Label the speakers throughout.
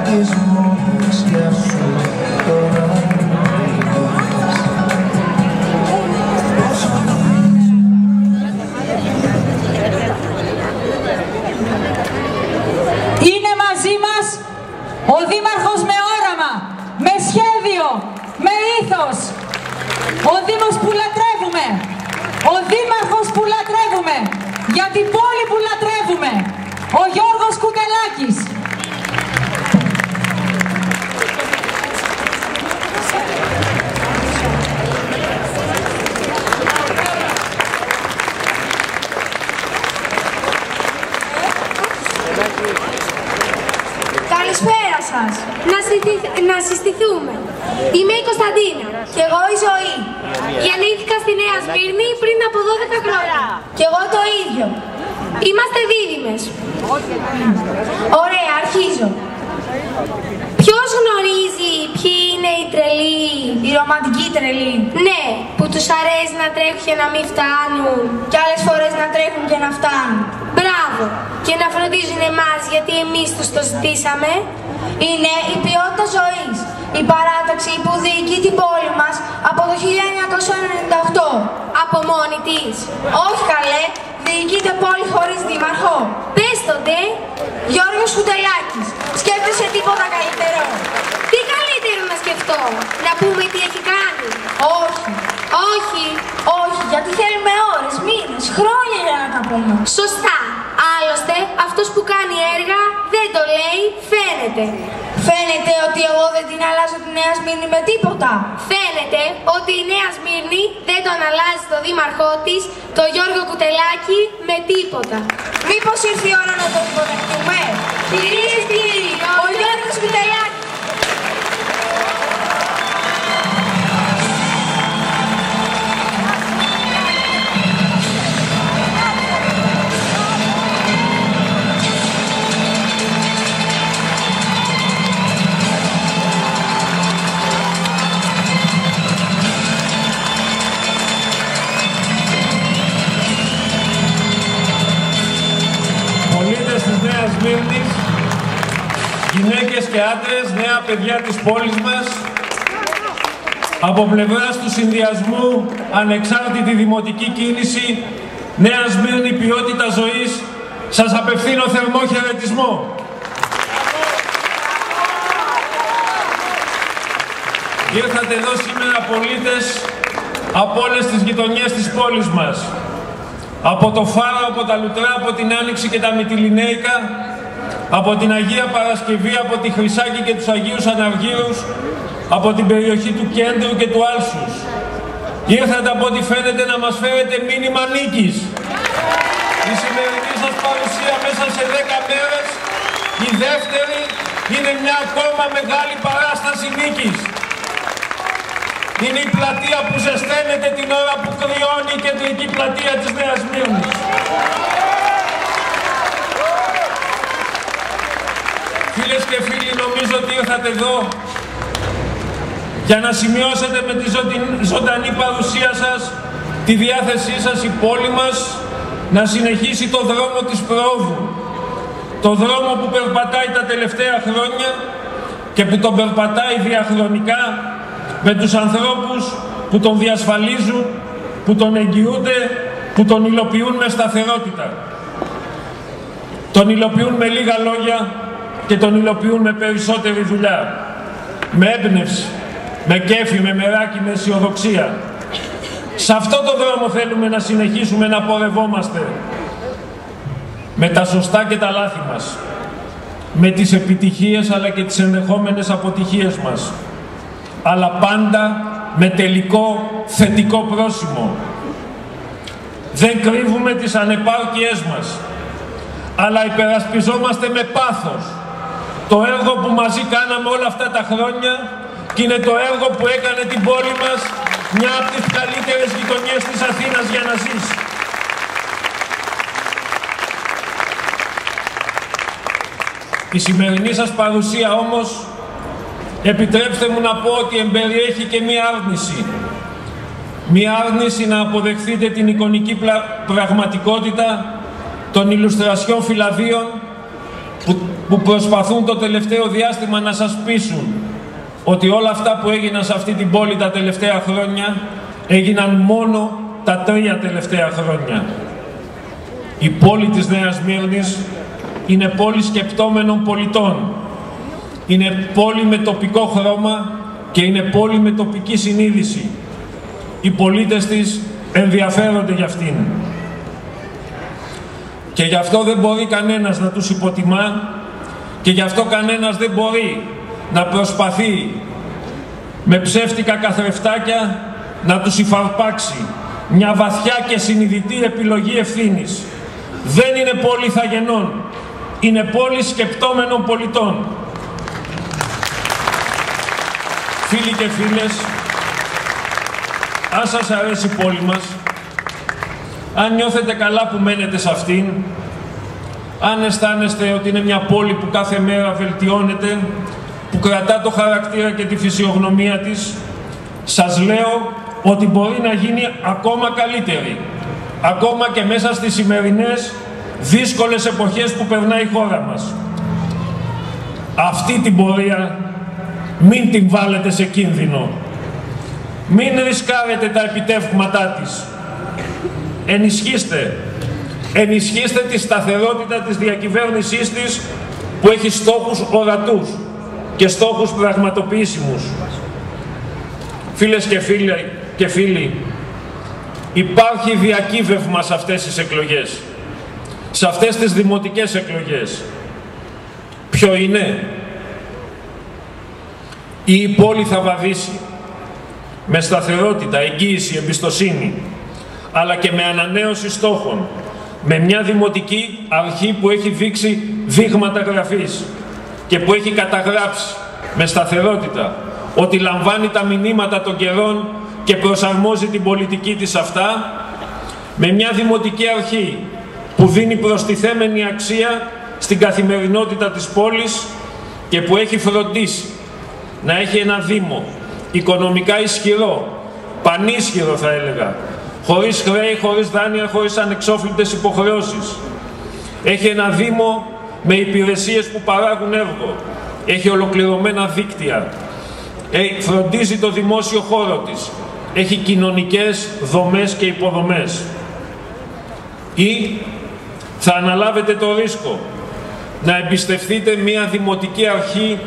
Speaker 1: Είναι μαζί μας ο Δήμαρχος με όραμα, με σχέδιο, με ήθος. Ο Δήμος που λατρεύουμε, ο Δήμαρχος που λατρεύουμε, για την πόλη που λατρεύουμε, ο Γιώργος Κουτελάκης.
Speaker 2: Καλησπέρα σας. Να συστηθούμε. Είμαι η Κωνσταντίνα.
Speaker 3: Και εγώ η Ζωή.
Speaker 2: Γεννήθηκα στη Νέα Σμύρνη πριν από 12 χρόνια.
Speaker 3: Και εγώ το ίδιο.
Speaker 2: Είμαστε δίδυμες.
Speaker 3: Ωραία, αρχίζω.
Speaker 2: Ποιος γνωρίζει ποιοι είναι οι τρελοί?
Speaker 3: Οι ρομαντικοί τρελοί.
Speaker 2: Ναι, που τους αρέσει να τρέχουν και να μην φτάνουν.
Speaker 3: Κι άλλες φορές να τρέχουν και να φτάνουν.
Speaker 2: Μπράβο. Και να φροντίζουν εμάς γιατί εμείς τους το ζητήσαμε.
Speaker 3: Είναι η ποιότητα ζωής. Η παράταξη που διοικεί την πόλη μας από το 1998.
Speaker 2: Από μόνη της.
Speaker 3: Όχι καλέ, διοικείται πόλη χωρίς δήμαρχο.
Speaker 2: Πες το ντε.
Speaker 3: Γιώργος Κουτελάκης. Σκέφτεσαι τίποτα καλύτερο?
Speaker 2: Τι καλύτερο να σκεφτώ? Να πούμε τι έχει κάνει?
Speaker 3: Όχι.
Speaker 2: Όχι.
Speaker 3: Όχι, γιατί θέλουμε ώρες, μήνες, χρόνια για να τα πούμε.
Speaker 2: Σωστά. Άλλωστε, αυτός που κάνει έργα δεν το λέει, φαίνεται.
Speaker 3: Φαίνεται ότι εγώ δεν την αλλάζω τη Νέα Σμύρνη με τίποτα.
Speaker 2: Φαίνεται ότι η Νέα Σμύρνη δεν τον αλλάζει το δήμαρχό της, το Γιώργο Κουτελάκη, με τίποτα.
Speaker 3: Μήπως ήρθε η ώρα να το υποδεχτούμε? Κυρίες και κύριοι, ο Γιώργος Κουτελάκης.
Speaker 4: Πολίτες της Νέας Σμύρνης, γυναίκες και άντρες, νέα παιδιά της πόλης μας, από πλευράς του συνδυασμού Ανεξάρτητη Δημοτική Κίνηση, Νέα Σμύρνη Ποιότητα Ζωής, σας απευθύνω θερμό χαιρετισμό. Ήρθατε εδώ σήμερα πολίτες από όλες τις γειτονιές της πόλης μας. Από το Φάρο, από τα Λουτρά, από την Άνοιξη και τα Μυτιληναίικα, από την Αγία Παρασκευή, από τη Χρυσάκη και τους Αγίους Αναργύρους, από την περιοχή του Κέντρου και του Άλσους. Ήρθατε από ό,τι φαίνεται να μας φέρετε μήνυμα νίκης. Η σημερινή σας παρουσία μέσα σε 10 μέρες, η δεύτερη, είναι μια ακόμα μεγάλη παράσταση νίκης. Είναι η πλατεία που ζεσταίνεται την ώρα που κρυώνει η κεντρική πλατεία της Νέας Σμύρνης. Φίλες και φίλοι, νομίζω ότι ήρθατε εδώ για να σημειώσετε με τη ζωντανή παρουσία σας τη διάθεσή σας η πόλη μας να συνεχίσει το δρόμο της προόδου. Το δρόμο που περπατάει τα τελευταία χρόνια και που τον περπατάει διαχρονικά με τους ανθρώπους που τον διασφαλίζουν, που τον εγγυούνται, που τον υλοποιούν με σταθερότητα. Τον υλοποιούν με λίγα λόγια και τον υλοποιούν με περισσότερη δουλειά. Με έμπνευση, με κέφι, με μεράκι, με αισιοδοξία. Σε αυτό το δρόμο θέλουμε να συνεχίσουμε να πορευόμαστε. Με τα σωστά και τα λάθη μας. Με τις επιτυχίες αλλά και τις ενδεχόμενες αποτυχίες μας. Αλλά πάντα με τελικό θετικό πρόσημο. Δεν κρύβουμε τις ανεπάρκειές μας, αλλά υπερασπιζόμαστε με πάθος το έργο που μαζί κάναμε όλα αυτά τα χρόνια και είναι το έργο που έκανε την πόλη μας μια από τις καλύτερες γειτονιές της Αθήνας για να ζήσει. Η σημερινή σας παρουσία όμως, επιτρέψτε μου να πω ότι εμπεριέχει και μία άρνηση. Μία άρνηση να αποδεχθείτε την εικονική πραγματικότητα των ηλουστρασιών φυλαδίων που προσπαθούν το τελευταίο διάστημα να σας πείσουν ότι όλα αυτά που έγιναν σε αυτή την πόλη τα τελευταία χρόνια έγιναν μόνο τα 3 τελευταία χρόνια. Η πόλη της Νέας Σμύρνης είναι πόλη σκεπτόμενων πολιτών. Είναι πόλη με τοπικό χρώμα και είναι πόλη με τοπική συνείδηση. Οι πολίτες της ενδιαφέρονται για αυτήν. Και γι' αυτό δεν μπορεί κανένας να τους υποτιμά και γι' αυτό κανένας δεν μπορεί να προσπαθεί με ψεύτικα καθρεφτάκια να τους υφαρπάξει μια βαθιά και συνειδητή επιλογή ευθύνης. Δεν είναι πόλη ηθαγενών, είναι πόλη σκεπτόμενων πολιτών. Φίλοι και φίλες, αν σας αρέσει η πόλη μας, αν νιώθετε καλά που μένετε σε αυτήν, αν αισθάνεστε ότι είναι μια πόλη που κάθε μέρα βελτιώνεται, που κρατά το χαρακτήρα και τη φυσιογνωμία της, σας λέω ότι μπορεί να γίνει ακόμα καλύτερη, ακόμα και μέσα στις σημερινές δύσκολες εποχές που περνάει η χώρα μας. Αυτή την πορεία μην την βάλετε σε κίνδυνο. Μην ρισκάρετε τα επιτεύγματά της. Ενισχύστε τη σταθερότητα της διακυβέρνησής της που έχει στόχους ορατούς και στόχους πραγματοποιήσιμους. Φίλες και φίλοι, υπάρχει διακύβευμα σε αυτές τις εκλογές, σε αυτές τις δημοτικές εκλογές. Ποιο είναι? Η πόλη θα βαδίσει με σταθερότητα, εγγύηση, εμπιστοσύνη, αλλά και με ανανέωση στόχων, με μια δημοτική αρχή που έχει δείξει δείγματα γραφής και που έχει καταγράψει με σταθερότητα ότι λαμβάνει τα μηνύματα των καιρών και προσαρμόζει την πολιτική της αυτά, με μια δημοτική αρχή που δίνει προστιθέμενη αξία στην καθημερινότητα της πόλης και που έχει φροντίσει να έχει ένα Δήμο οικονομικά ισχυρό, πανίσχυρο θα έλεγα, χωρίς χρέη, χωρίς δάνεια, χωρίς ανεξόφλητες υποχρεώσεις. Έχει ένα Δήμο με υπηρεσίες που παράγουν έργο, έχει ολοκληρωμένα δίκτυα, φροντίζει το δημόσιο χώρο της, έχει κοινωνικές δομές και υποδομές. Ή θα αναλάβετε το ρίσκο να εμπιστευτείτε μια δημοτική αρχή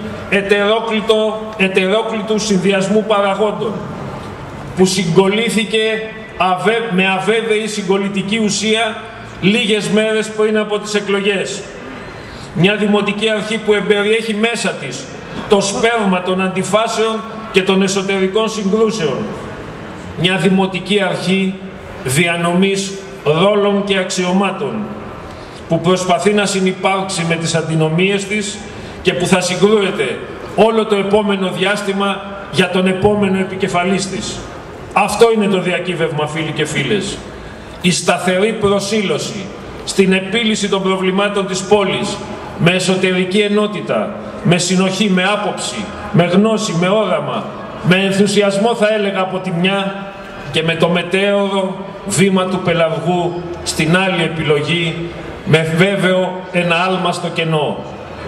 Speaker 4: ετερόκλητου συνδυασμού παραγόντων που συγκολήθηκε με αβέβαιη συγκολητική ουσία λίγες μέρες πριν από τις εκλογές. Μια δημοτική αρχή που εμπεριέχει μέσα της το σπέρμα των αντιφάσεων και των εσωτερικών συγκρούσεων. Μια δημοτική αρχή διανομής ρόλων και αξιωμάτων που προσπαθεί να συνυπάρξει με τις αντινομίες της και που θα συγκρούεται όλο το επόμενο διάστημα για τον επόμενο επικεφαλής της. Αυτό είναι το διακύβευμα, φίλοι και φίλες. Η σταθερή προσήλωση στην επίλυση των προβλημάτων της πόλης με εσωτερική ενότητα, με συνοχή, με άποψη, με γνώση, με όραμα, με ενθουσιασμό θα έλεγα από τη μια και με το μετέωρο βήμα του πελαργού στην άλλη επιλογή, με βέβαιο ένα άλμα στο κενό.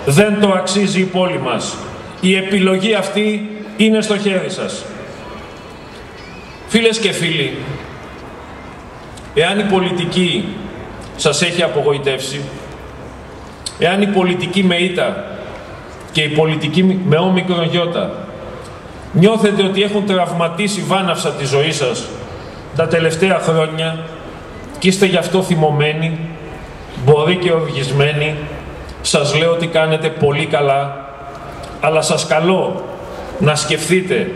Speaker 4: Δεν το αξίζει η πόλη μας. Η επιλογή αυτή είναι στο χέρι σας. Φίλες και φίλοι, εάν η πολιτική σας έχει απογοητεύσει, εάν η πολιτική με ήττα και η πολιτική με όμικρον γιώτα νιώθετε ότι έχουν τραυματίσει βάναυσα τη ζωή σας τα τελευταία χρόνια και είστε γι' αυτό θυμωμένοι, μπορεί και οργισμένοι, σας λέω ότι κάνετε πολύ καλά, αλλά σας καλώ να σκεφτείτε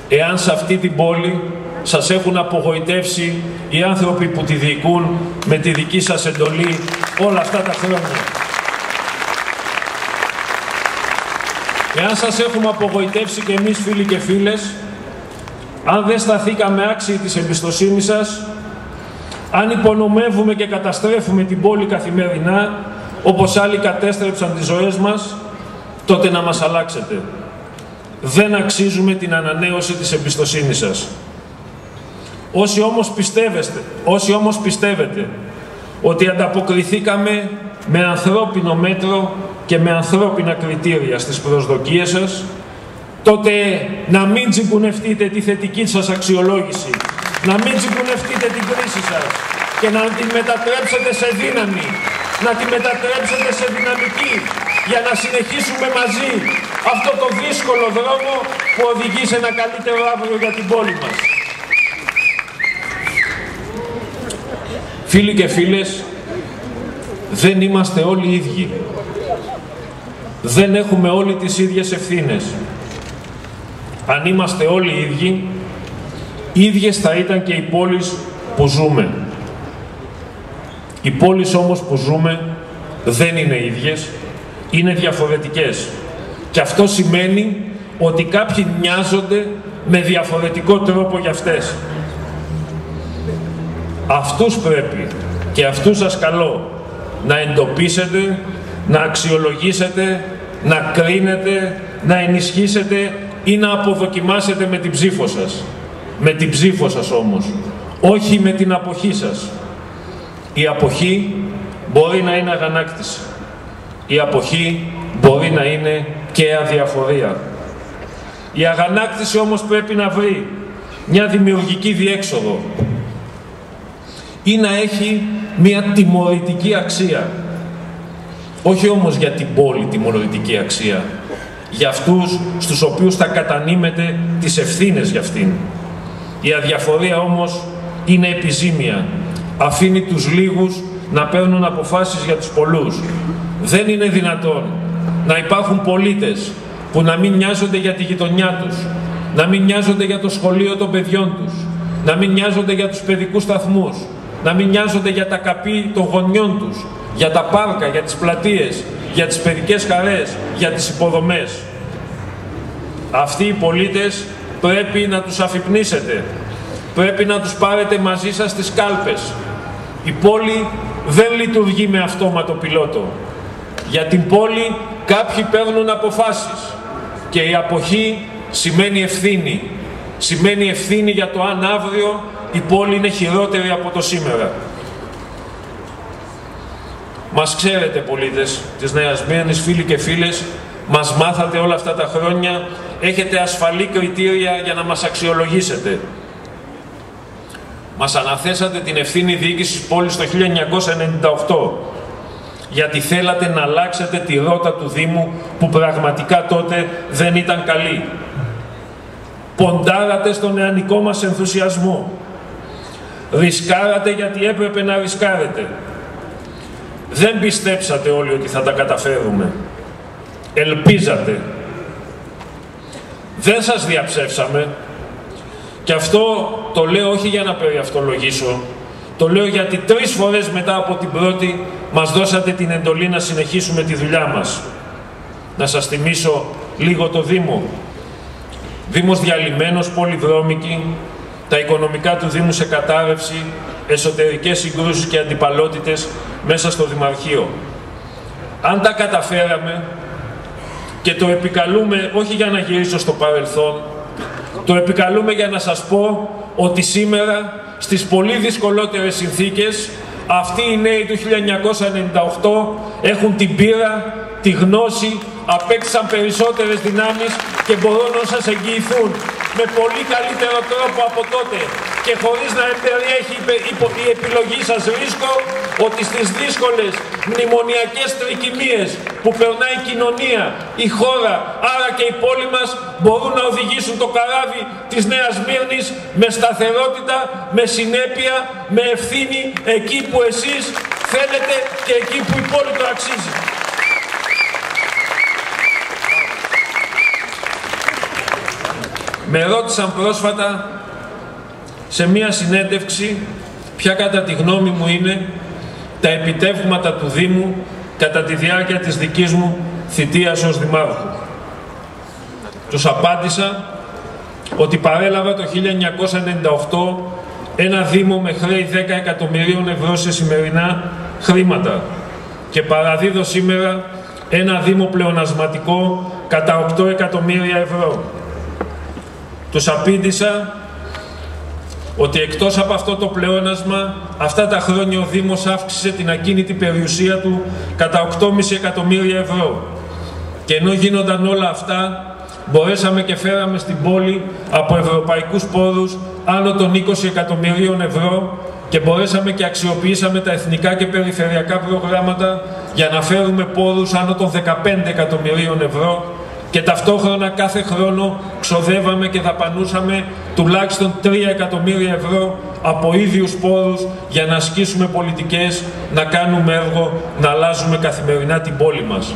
Speaker 4: εάν σε αυτή την πόλη σας έχουν απογοητεύσει οι άνθρωποι που τη διοικούν με τη δική σας εντολή όλα αυτά τα χρόνια. Εάν σας έχουμε απογοητεύσει και εμείς, φίλοι και φίλες, αν δεν σταθήκαμε άξιοι της εμπιστοσύνης σας, αν υπονομεύουμε και καταστρέφουμε την πόλη καθημερινά, όπως άλλοι κατέστρεψαν τις ζωές μας, τότε να μας αλλάξετε. Δεν αξίζουμε την ανανέωση της εμπιστοσύνης σας. Όσοι όμως πιστεύετε ότι ανταποκριθήκαμε με ανθρώπινο μέτρο και με ανθρώπινα κριτήρια στις προσδοκίες σας, τότε να μην τσιγκουνευτείτε τη θετική σας αξιολόγηση, να μην τσιγκουνευτείτε την κρίση σας και να την μετατρέψετε σε δύναμη, να την μετατρέψετε σε δυναμική, για να συνεχίσουμε μαζί αυτό το δύσκολο δρόμο που οδηγεί σε ένα καλύτερο αύριο για την πόλη μας. Φίλοι και φίλες, δεν είμαστε όλοι ίδιοι. Δεν έχουμε όλοι τις ίδιες ευθύνες. Αν είμαστε όλοι ίδιοι, ίδιες θα ήταν και οι πόλεις που ζούμε. Οι πόλεις όμως που ζούμε δεν είναι ίδιες, είναι διαφορετικές. Και αυτό σημαίνει ότι κάποιοι νοιάζονται με διαφορετικό τρόπο για αυτές. Αυτούς πρέπει και αυτούς σας καλώ να εντοπίσετε, να αξιολογήσετε, να κρίνετε, να ενισχύσετε ή να αποδοκιμάσετε με την ψήφο σας. Με την ψήφο σας όμως, όχι με την αποχή σας. Η αποχή μπορεί να είναι αγανάκτηση. Η αποχή μπορεί να είναι και αδιαφορία. Η αγανάκτηση όμως πρέπει να βρει μια δημιουργική διέξοδο ή να έχει μια τιμωρητική αξία. Όχι όμως για την πόλη τιμωρητική αξία, για αυτούς στους οποίους θα κατανείμετε τις ευθύνες για αυτήν. Η αδιαφορία όμως είναι επιζήμια. Αφήνει τους λίγους να παίρνουν αποφάσεις για τους πολλούς. Δεν είναι δυνατόν να υπάρχουν πολίτες που να μην νοιάζονται για τη γειτονιά τους, να μην νοιάζονται για το σχολείο των παιδιών τους, να μην νοιάζονται για τους παιδικούς σταθμούς, να μην νοιάζονται για τα καπί των γονιών τους, για τα πάρκα, για τις πλατείες, για τις παιδικές χαρές, για τις υποδομές. Αυτοί οι πολίτες πρέπει να τους αφυπνίσετε, πρέπει να τους πάρετε μαζί σας στις κάλπες. Η πόλη δεν λειτουργεί με αυτόματο πιλότο. Για την πόλη κάποιοι παίρνουν αποφάσεις και η αποχή σημαίνει ευθύνη. Σημαίνει ευθύνη για το αν αύριο η πόλη είναι χειρότερη από το σήμερα. Μας ξέρετε πολίτες της Νέας Σμύρνης, φίλοι και φίλες, μας μάθατε όλα αυτά τα χρόνια, έχετε ασφαλή κριτήρια για να μας αξιολογήσετε. Μας αναθέσατε την ευθύνη διοίκησης της πόλης το 1998, γιατί θέλατε να αλλάξετε τη ρότα του Δήμου που πραγματικά τότε δεν ήταν καλή. Ποντάρατε στον νεανικό μας ενθουσιασμό. Ρισκάρατε γιατί έπρεπε να ρισκάρετε. Δεν πιστέψατε όλοι ότι θα τα καταφέρουμε. Ελπίζατε. Δεν σας διαψεύσαμε. Και αυτό το λέω όχι για να περιαυτολογήσω. Το λέω γιατί 3 φορές μετά από την πρώτη μας δώσατε την εντολή να συνεχίσουμε τη δουλειά μας. Να σας θυμίσω λίγο το Δήμο. Δήμος διαλυμένος, πολυδρόμικη, τα οικονομικά του Δήμου σε κατάρρευση, εσωτερικές συγκρούσεις και αντιπαλότητες μέσα στο Δημαρχείο. Αν τα καταφέραμε, και το επικαλούμε όχι για να γυρίσω στο παρελθόν, το επικαλούμε για να σας πω ότι σήμερα στις πολύ δυσκολότερες συνθήκες αυτοί οι νέοι του 1998 έχουν την πείρα, τη γνώση, απέκτησαν περισσότερες δυνάμεις και μπορούν να σας εγγυηθούν με πολύ καλύτερο τρόπο από τότε και χωρίς να περιέχει η επιλογή σας ρίσκο ότι στις δύσκολες μνημονιακές τρικυμίες που περνάει η κοινωνία, η χώρα, άρα και η πόλη μας μπορούν να οδηγήσουν το καράβι της Νέας Σμύρνης με σταθερότητα, με συνέπεια, με ευθύνη εκεί που εσείς θέλετε και εκεί που η πόλη το αξίζει. Με ρώτησαν πρόσφατα σε μία συνέντευξη ποια κατά τη γνώμη μου είναι τα επιτεύγματα του Δήμου κατά τη διάρκεια της δικής μου θητείας ως Δημάρχου. Τους απάντησα ότι παρέλαβα το 1998 ένα Δήμο με χρέη 10 εκατομμυρίων ευρώ σε σημερινά χρήματα και παραδίδω σήμερα ένα Δήμο πλεονασματικό κατά 8 εκατομμύρια ευρώ. Τους απήντησα ότι εκτός από αυτό το πλεόνασμα, αυτά τα χρόνια ο Δήμος αύξησε την ακίνητη περιουσία του κατά 8,5 εκατομμύρια ευρώ. Και ενώ γίνονταν όλα αυτά, μπορέσαμε και φέραμε στην πόλη από ευρωπαϊκούς πόρους άνω των 20 εκατομμυρίων ευρώ και μπορέσαμε και αξιοποιήσαμε τα εθνικά και περιφερειακά προγράμματα για να φέρουμε πόρους άνω των 15 εκατομμυρίων ευρώ και ταυτόχρονα κάθε χρόνο ξοδεύαμε και δαπανούσαμε τουλάχιστον 3 εκατομμύρια ευρώ από ίδιους πόρους για να ασκήσουμε πολιτικές, να κάνουμε έργο, να αλλάζουμε καθημερινά την πόλη μας.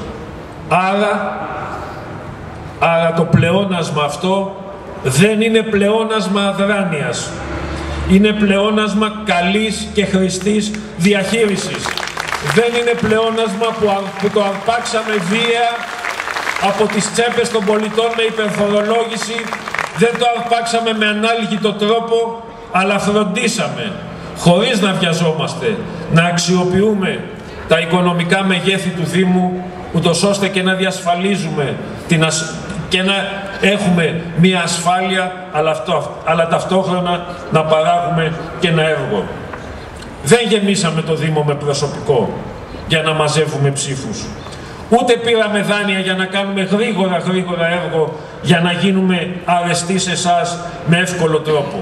Speaker 4: Άρα το πλεόνασμα αυτό δεν είναι πλεόνασμα αδράνειας. Είναι πλεόνασμα καλής και χρηστής διαχείρισης. Δεν είναι πλεόνασμα που το αρπάξαμε βία από τις τσέπες των πολιτών με υπερφορολόγηση. Δεν το αρπάξαμε με ανάλγητο τρόπο, αλλά φροντίσαμε, χωρίς να βιαζόμαστε, να αξιοποιούμε τα οικονομικά μεγέθη του Δήμου, ούτως ώστε και να διασφαλίζουμε και να έχουμε μία ασφάλεια, αλλά ταυτόχρονα να παράγουμε και ένα έργο. Δεν γεμίσαμε το Δήμο με προσωπικό για να μαζεύουμε ψήφους. Ούτε πήραμε δάνεια για να κάνουμε γρήγορα έργο για να γίνουμε αρεστοί σε εσάς με εύκολο τρόπο.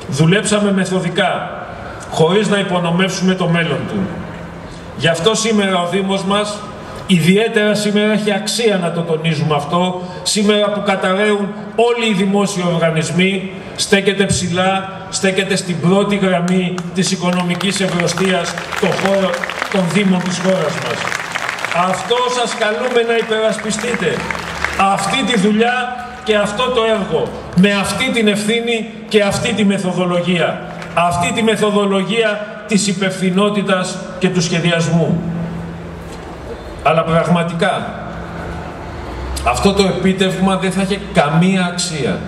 Speaker 4: Δουλέψαμε μεθοδικά, χωρίς να υπονομεύσουμε το μέλλον του. Γι' αυτό σήμερα ο Δήμος μας, ιδιαίτερα σήμερα έχει αξία να το τονίζουμε αυτό, σήμερα που καταραίουν όλοι οι δημόσιοι οργανισμοί, στέκεται ψηλά, στέκεται στην πρώτη γραμμή της οικονομικής ευρωστίας των Δήμων της χώρας μας. Αυτό σας καλούμε να υπερασπιστείτε. Αυτή τη δουλειά και αυτό το έργο, με αυτή την ευθύνη και αυτή τη μεθοδολογία. Αυτή τη μεθοδολογία της υπευθυνότητας και του σχεδιασμού. Αλλά πραγματικά, αυτό το επίτευγμα δεν θα είχε καμία αξία.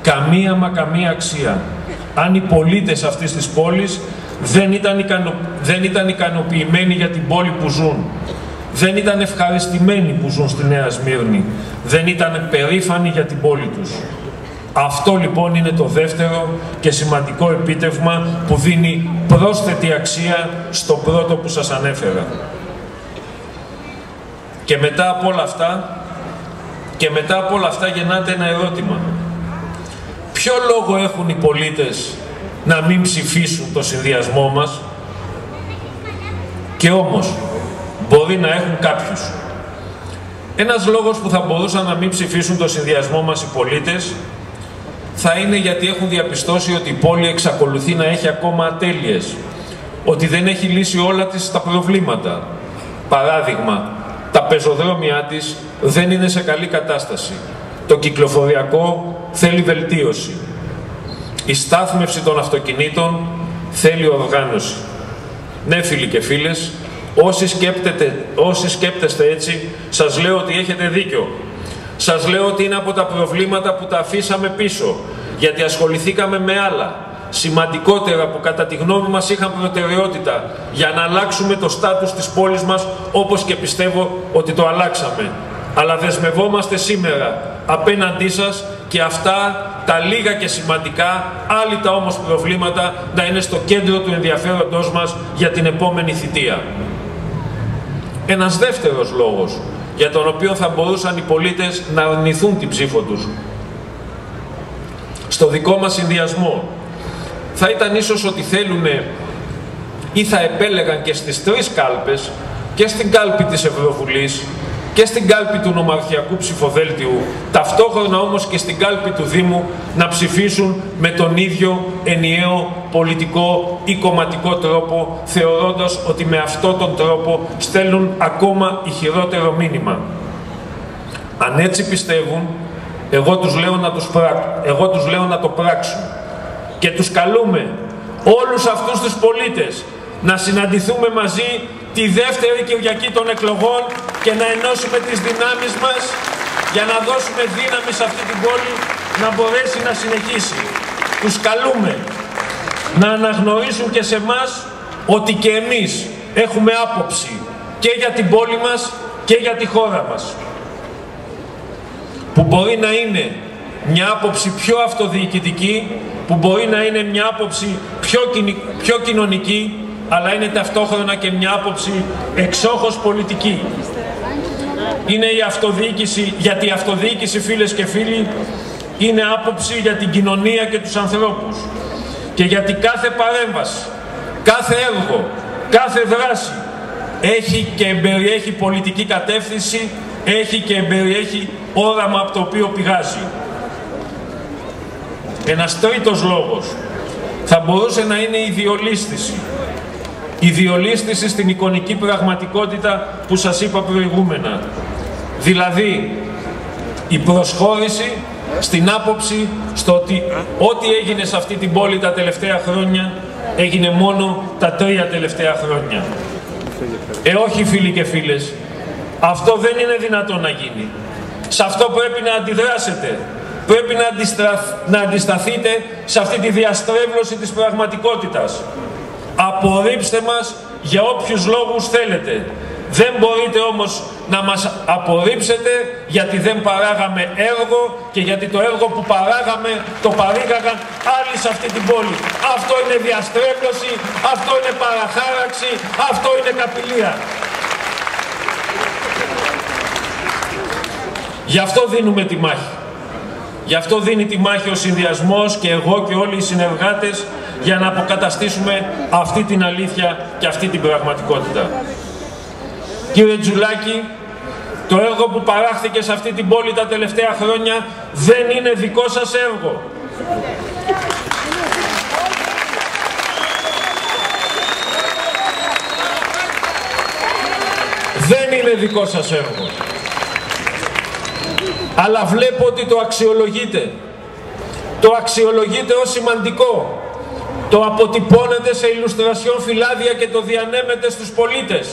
Speaker 4: Καμία αξία. Αν οι πολίτες αυτής της πόλης δεν ήταν ικανοποιημένοι για την πόλη που ζουν. Δεν ήταν ευχαριστημένοι που ζουν στη Νέα Σμύρνη. Δεν ήταν περήφανοι για την πόλη τους. Αυτό λοιπόν είναι το δεύτερο και σημαντικό επίτευγμα που δίνει πρόσθετη αξία στο πρώτο που σας ανέφερα. Και μετά από όλα αυτά γεννάται ένα ερώτημα. Ποιο λόγο έχουν οι πολίτες να μην ψηφίσουν το συνδυασμό μας? Και όμως μπορεί να έχουν κάποιους. Ένας λόγος που θα μπορούσαν να μην ψηφίσουν το συνδυασμό μας οι πολίτες θα είναι γιατί έχουν διαπιστώσει ότι η πόλη εξακολουθεί να έχει ακόμα ατέλειες, ότι δεν έχει λύσει όλα της τα προβλήματα. Παράδειγμα, τα πεζοδρόμια της δεν είναι σε καλή κατάσταση. Το κυκλοφοριακό θέλει βελτίωση. Η στάθμευση των αυτοκινήτων θέλει οργάνωση. Ναι, φίλοι και φίλες, όσοι σκέπτεστε έτσι, σας λέω ότι έχετε δίκιο. Σας λέω ότι είναι από τα προβλήματα που τα αφήσαμε πίσω, γιατί ασχοληθήκαμε με άλλα, σημαντικότερα που κατά τη γνώμη μας είχαν προτεραιότητα για να αλλάξουμε το στάτους της πόλης μας, όπως και πιστεύω ότι το αλλάξαμε. Αλλά δεσμευόμαστε σήμερα απέναντί σας και αυτά τα λίγα και σημαντικά, άλυτα όμως προβλήματα να είναι στο κέντρο του ενδιαφέροντός μας για την επόμενη θητεία. Ένας δεύτερος λόγος για τον οποίο θα μπορούσαν οι πολίτες να αρνηθούν την ψήφο τους στο δικό μας συνδυασμό θα ήταν ίσως ότι θέλουν ή θα επέλεγαν και στις τρεις κάλπες, και στην κάλπη της Ευρωβουλής και στην κάλπη του νομαρχιακού ψηφοδέλτιου, ταυτόχρονα όμως και στην κάλπη του Δήμου, να ψηφίσουν με τον ίδιο ενιαίο πολιτικό ή κομματικό τρόπο, θεωρώντας ότι με αυτόν τον τρόπο στέλνουν ακόμα ηχηρότερο μήνυμα. Αν έτσι πιστεύουν, εγώ τους λέω να το πράξουν. Και τους καλούμε όλους αυτούς τους πολίτες να συναντηθούμε μαζί τη δεύτερη Κυριακή των εκλογών και να ενώσουμε τις δυνάμεις μας για να δώσουμε δύναμη σε αυτή την πόλη να μπορέσει να συνεχίσει. Τους καλούμε να αναγνωρίσουν και σε εμάς ότι και εμείς έχουμε άποψη και για την πόλη μας και για τη χώρα μας, που μπορεί να είναι μια άποψη πιο αυτοδιοικητική, που μπορεί να είναι μια άποψη πιο κοινωνική, αλλά είναι ταυτόχρονα και μια άποψη εξόχως πολιτική. Είναι η αυτοδιοίκηση, γιατί η αυτοδιοίκηση, φίλες και φίλοι, είναι άποψη για την κοινωνία και τους ανθρώπους. Και γιατί κάθε παρέμβαση, κάθε έργο, κάθε δράση έχει και εμπεριέχει πολιτική κατεύθυνση, έχει και εμπεριέχει όραμα από το οποίο πηγάζει. Ένας τρίτος λόγος θα μπορούσε να είναι η διολίσθηση. Η διολίσθηση στην εικονική πραγματικότητα που σας είπα προηγούμενα. Δηλαδή, η προσχώρηση στην άποψη στο ότι ό,τι έγινε σε αυτή την πόλη τα τελευταία χρόνια έγινε μόνο τα 3 τελευταία χρόνια. Όχι, φίλοι και φίλες, αυτό δεν είναι δυνατόν να γίνει. Σε αυτό πρέπει να αντιδράσετε. Πρέπει να αντισταθείτε σε αυτή τη διαστρέβλωση της πραγματικότητας. Απορρίψτε μας για όποιους λόγους θέλετε. Δεν μπορείτε όμως να μας απορρίψετε γιατί δεν παράγαμε έργο και γιατί το έργο που παράγαμε το παρήγαγαν άλλοι σε αυτή την πόλη. Αυτό είναι διαστρέβλωση, αυτό είναι παραχάραξη, αυτό είναι καπηλεία. Γι' αυτό δίνουμε τη μάχη. Γι' αυτό δίνει τη μάχη ο συνδυασμός και εγώ και όλοι οι συνεργάτες για να αποκαταστήσουμε αυτή την αλήθεια και αυτή την πραγματικότητα. Κύριε Τζουλάκη, το έργο που παράχθηκε σε αυτή την πόλη τα τελευταία χρόνια δεν είναι δικό σας έργο. Δεν είναι δικό σας έργο. Αλλά βλέπω ότι το αξιολογείτε. Το αξιολογείτε ως σημαντικό. Το αποτυπώνετε σε ηλουστρασιόν φυλάδια και το διανέμετε στους πολίτες.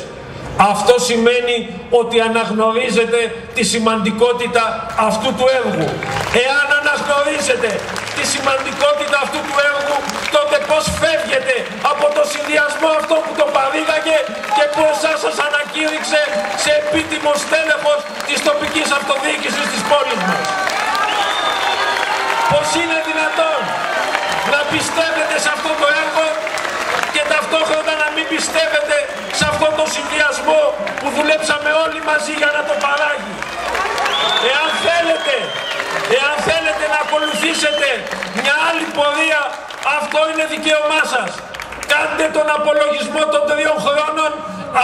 Speaker 4: Αυτό σημαίνει ότι αναγνωρίζετε τη σημαντικότητα αυτού του έργου. Εάν αναγνωρίζετε τη σημαντικότητα αυτού του έργου, τότε πώς φεύγετε από το συνδυασμό αυτό που το παρήγαγε και που εσάς σας ανακήρυξε σε επίτιμο στέλεχος της τοπικής αυτοδιοίκησης της πόλης μας. Πώς είναι δυνατόν να πιστεύετε σε αυτό το έργο και ταυτόχρονα να μην πιστεύετε σε αυτόν τον συνδυασμό που δουλέψαμε όλοι μαζί για να το παράγει. Εάν θέλετε να ακολουθήσετε μια άλλη πορεία, αυτό είναι δικαίωμά σας. Κάντε τον απολογισμό των 3 χρόνων,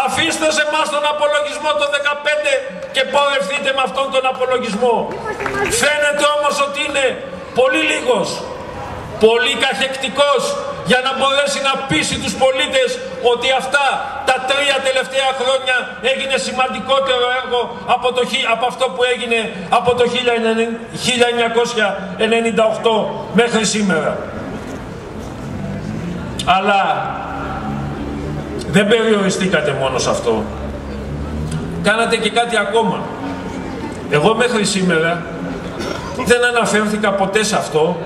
Speaker 4: αφήστε σε εμάς τον απολογισμό των 15 και πορευθείτε με αυτόν τον απολογισμό. Φαίνεται όμως ότι είναι πολύ λίγος, πολύ καχεκτικός για να μπορέσει να πείσει τους πολίτες ότι αυτά τα 3 τελευταία χρόνια έγινε σημαντικότερο έργο από αυτό που έγινε από το 1998 μέχρι σήμερα. Αλλά δεν περιοριστήκατε μόνο σε αυτό. Κάνατε και κάτι ακόμα. Εγώ μέχρι σήμερα δεν αναφέρθηκα ποτέ σε αυτό,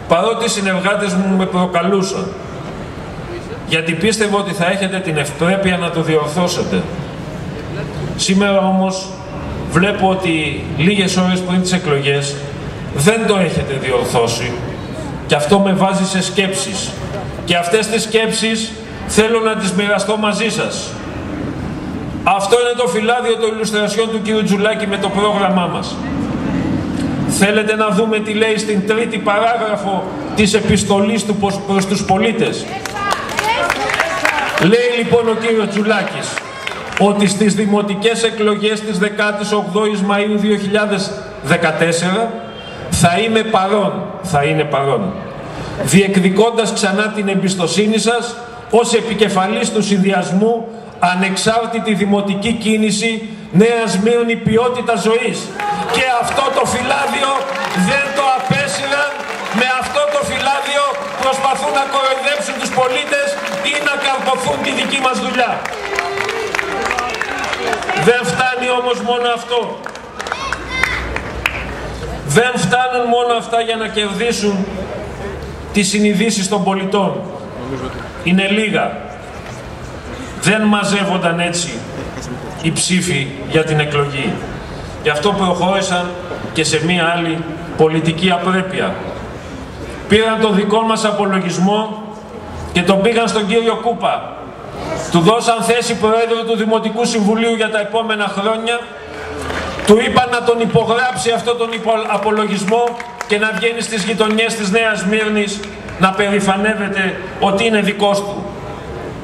Speaker 4: παρότι οι συνεργάτες μου με προκαλούσαν. Γιατί πίστευα ότι θα έχετε την ευπρέπεια να το διορθώσετε. Σήμερα όμως βλέπω ότι λίγες ώρες πριν τις εκλογές δεν το έχετε διορθώσει και αυτό με βάζει σε σκέψεις. Και αυτές τις σκέψεις θέλω να τις μοιραστώ μαζί σας. Αυτό είναι το φυλάδιο των ηλουστρασιών του κ. Τζουλάκη με το πρόγραμμά μας. Θέλετε να δούμε τι λέει στην 3η παράγραφο της επιστολής του προς τους πολίτες. Λέει λοιπόν ο κύριος Τζουλάκης ότι στις δημοτικές εκλογές της 18ης Μαΐου 2014 θα είναι παρόν, διεκδικώντας ξανά την εμπιστοσύνη σας ως επικεφαλής του συνδυασμού ανεξάρτητη δημοτική κίνηση Νέα Σμύρνη ποιότητα ζωής. Και αυτό το φυλάδιο δεν το απέσυραν, με αυτό το φυλάδιο προσπαθούν να κοροϊδέψουν τους πολίτες ή να καρποθούν τη δική μας δουλειά. Δεν φτάνει όμως μόνο αυτό. Δεν φτάνουν μόνο αυτά για να κερδίσουν τις συνειδήσεις των πολιτών. Είναι λίγα. Δεν μαζεύονταν έτσι οι ψήφοι για την εκλογή. Γι' αυτό προχώρησαν και σε μία άλλη πολιτική απρέπεια. Πήραν τον δικό μας απολογισμό και τον πήγαν στον κύριο Κούπα. Του δώσαν θέση Προέδρου του Δημοτικού Συμβουλίου για τα επόμενα χρόνια. Του είπαν να τον υπογράψει αυτό τον απολογισμό και να βγαίνει στις γειτονιές της Νέας Σμύρνης να περηφανεύεται ότι είναι δικός του.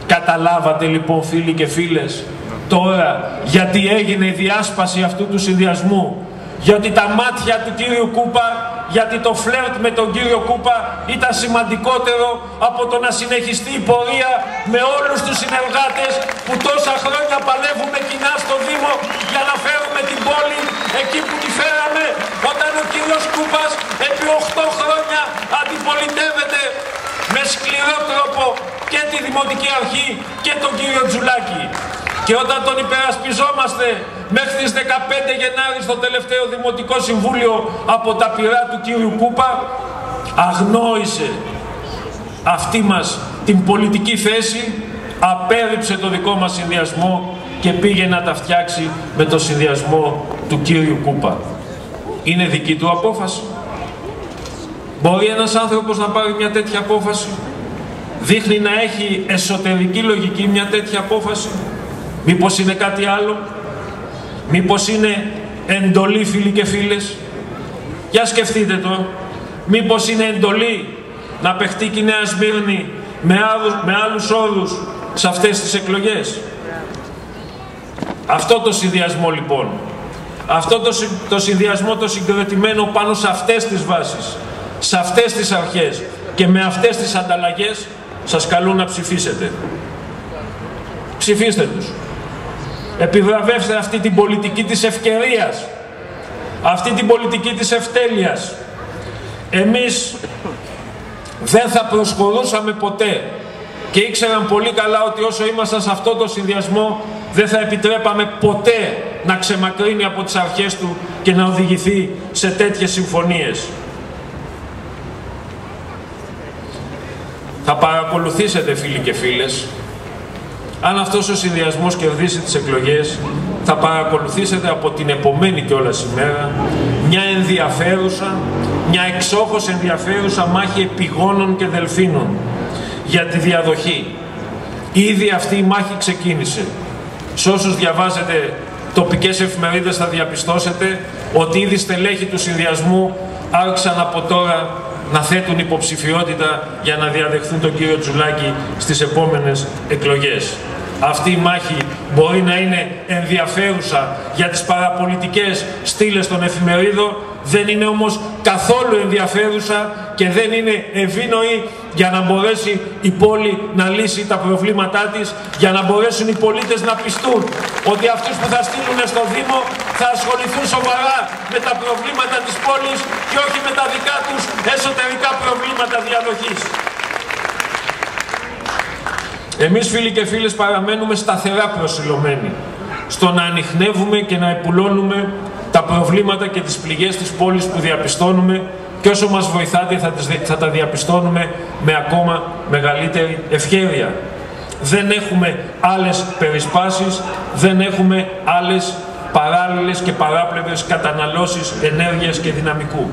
Speaker 4: Καταλάβατε λοιπόν, φίλοι και φίλες, τώρα γιατί έγινε η διάσπαση αυτού του συνδυασμού? Γιατί τα μάτια του κύριου Κούπα, γιατί το φλερτ με τον κύριο Κούπα ήταν σημαντικότερο από το να συνεχιστεί η πορεία με όλους τους συνεργάτες που τόσα χρόνια παλεύουμε κοινά στο Δήμο για να φέρουμε την πόλη εκεί που τη φέραμε, όταν ο κύριος Κούπας επί 8 χρόνια αντιπολιτεύεται με σκληρό τρόπο και τη Δημοτική Αρχή και τον κύριο Τζουλάκη. Και όταν τον υπερασπιζόμαστε μέχρι τις 15 Γενάρη στο τελευταίο Δημοτικό Συμβούλιο από τα πυρά του κύριου Κούπα, αγνόησε αυτή μας την πολιτική θέση, απέρριψε το δικό μας συνδυασμό και πήγε να τα φτιάξει με το συνδυασμό του κύριου Κούπα. Είναι δική του απόφαση? Μπορεί ένας άνθρωπος να πάρει μια τέτοια απόφαση? Δείχνει να έχει εσωτερική λογική μια τέτοια απόφαση? Μήπως είναι κάτι άλλο? Μήπως είναι εντολή, φίλοι και φίλες? Για σκεφτείτε το. Μήπως είναι εντολή να παιχτεί και η Νέα Σμύρνη με άλλους όρους σε αυτές τις εκλογές? Αυτό το συνδυασμό λοιπόν, αυτό το συνδυασμό το συγκροτημένο πάνω σε αυτές τις βάσεις, σε αυτές τις αρχές και με αυτές τις ανταλλαγές, σας καλούν να ψηφίσετε. Ψηφίστε τους. Επιβραβεύστε αυτή την πολιτική της ευκαιρίας, αυτή την πολιτική της ευτέλειας. Εμείς δεν θα προσχωρούσαμε ποτέ και ήξεραν πολύ καλά ότι όσο ήμασταν σε αυτό το συνδυασμό δεν θα επιτρέπαμε ποτέ να ξεμακρύνει από τις αρχές του και να οδηγηθεί σε τέτοιες συμφωνίες. Θα παρακολουθήσετε, φίλοι και φίλες, αν αυτός ο συνδυασμός κερδίσει τις εκλογές, θα παρακολουθήσετε από την επομένη κιόλας ημέρα μια ενδιαφέρουσα, μια εξόχως ενδιαφέρουσα μάχη επιγόνων και δελφίνων για τη διαδοχή. Ήδη αυτή η μάχη ξεκίνησε. Σε όσους διαβάζετε τοπικές εφημερίδες θα διαπιστώσετε ότι ήδη στελέχη του συνδυασμού άρχισαν από τώρα να θέτουν υποψηφιότητα για να διαδεχθούν τον κύριο Τζουλάκη στις επόμενες εκλογές. Αυτή η μάχη μπορεί να είναι ενδιαφέρουσα για τις παραπολιτικές στήλες των εφημερίδων, δεν είναι όμως καθόλου ενδιαφέρουσα και δεν είναι ευήνοη για να μπορέσει η πόλη να λύσει τα προβλήματά της, για να μπορέσουν οι πολίτες να πιστούν ότι αυτούς που θα στείλουν στο Δήμο θα ασχοληθούν σοβαρά με τα προβλήματα της πόλης και όχι με τα δικά τους εσωτερικά προβλήματα διαδοχής. Εμείς, φίλοι και φίλες, παραμένουμε σταθερά προσιλωμένοι στο να ανιχνεύουμε και να επουλώνουμε τα προβλήματα και τις πληγές της πόλης που διαπιστώνουμε και όσο μας βοηθάτε θα τα διαπιστώνουμε με ακόμα μεγαλύτερη ευχέρεια. Δεν έχουμε άλλες περισπάσεις, δεν έχουμε άλλες παράλληλες και παράπλευρες καταναλώσεις ενέργειας και δυναμικού.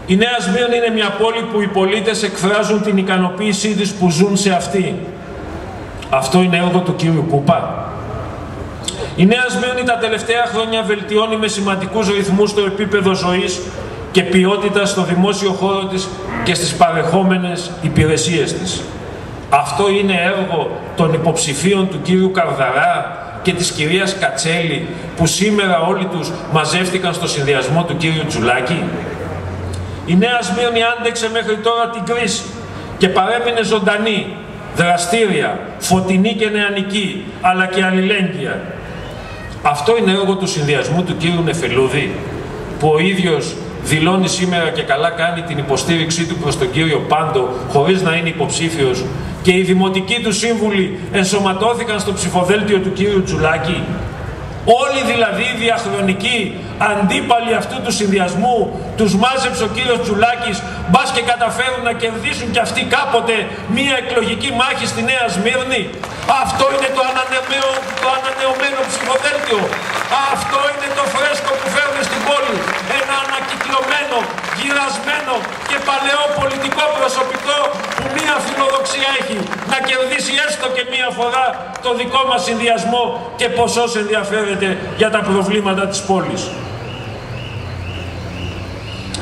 Speaker 4: Η Νέα Σμύρνη είναι μια πόλη που οι πολίτες εκφράζουν την ικανοποίησή τους που ζουν σε αυτή. Αυτό είναι έργο του κύριου Κούπα. Η Νέα Σμύρνη τα τελευταία χρόνια βελτιώνει με σημαντικούς ρυθμούς το επίπεδο ζωής και ποιότητα στο δημόσιο χώρο της και στις παρεχόμενες υπηρεσίες της. Αυτό είναι έργο των υποψηφίων του κύριου Καρδαρά και της κυρίας Κατσέλη που σήμερα όλοι τους μαζεύτηκαν στο συνδυασμό του κύριου Τζουλάκη. Η Νέα Σμύρνη άντεξε μέχρι τώρα την κρίση και παρέμεινε ζωντανή, δραστήρια, φωτεινή και νεανική, αλλά και αλληλέγγυα. Αυτό είναι έργο του συνδυασμού του κύριου Νεφελούδη, που ο ίδιος δηλώνει σήμερα και καλά κάνει την υποστήριξή του προς τον κύριο Πάντο, χωρίς να είναι υποψήφιος, και οι δημοτικοί του σύμβουλοι ενσωματώθηκαν στο ψηφοδέλτιο του κύριου Τζουλάκη. Όλοι δηλαδή οι διαχρονικοί αντίπαλοι αυτού του συνδυασμού τους μάζεψε ο κύριος Τσουλάκης, μπας και καταφέρουν να κερδίσουν κι αυτοί κάποτε μία εκλογική μάχη στη Νέα Σμύρνη. Αυτό είναι το ανανεωμένο ψηφοδέλτιο. Αυτό είναι το φρέσκο που φέρνει στην πόλη. Ένα ανακυκλωμένο, γυρασμένο και παλαιό πολιτικό προσωπικό που μία φιλοδοξία έχει να κερδίσει έστω και μία φορά το δικό μας συνδυασμό και ποσός ενδιαφέρεται για τα προβλήματα της πόλης.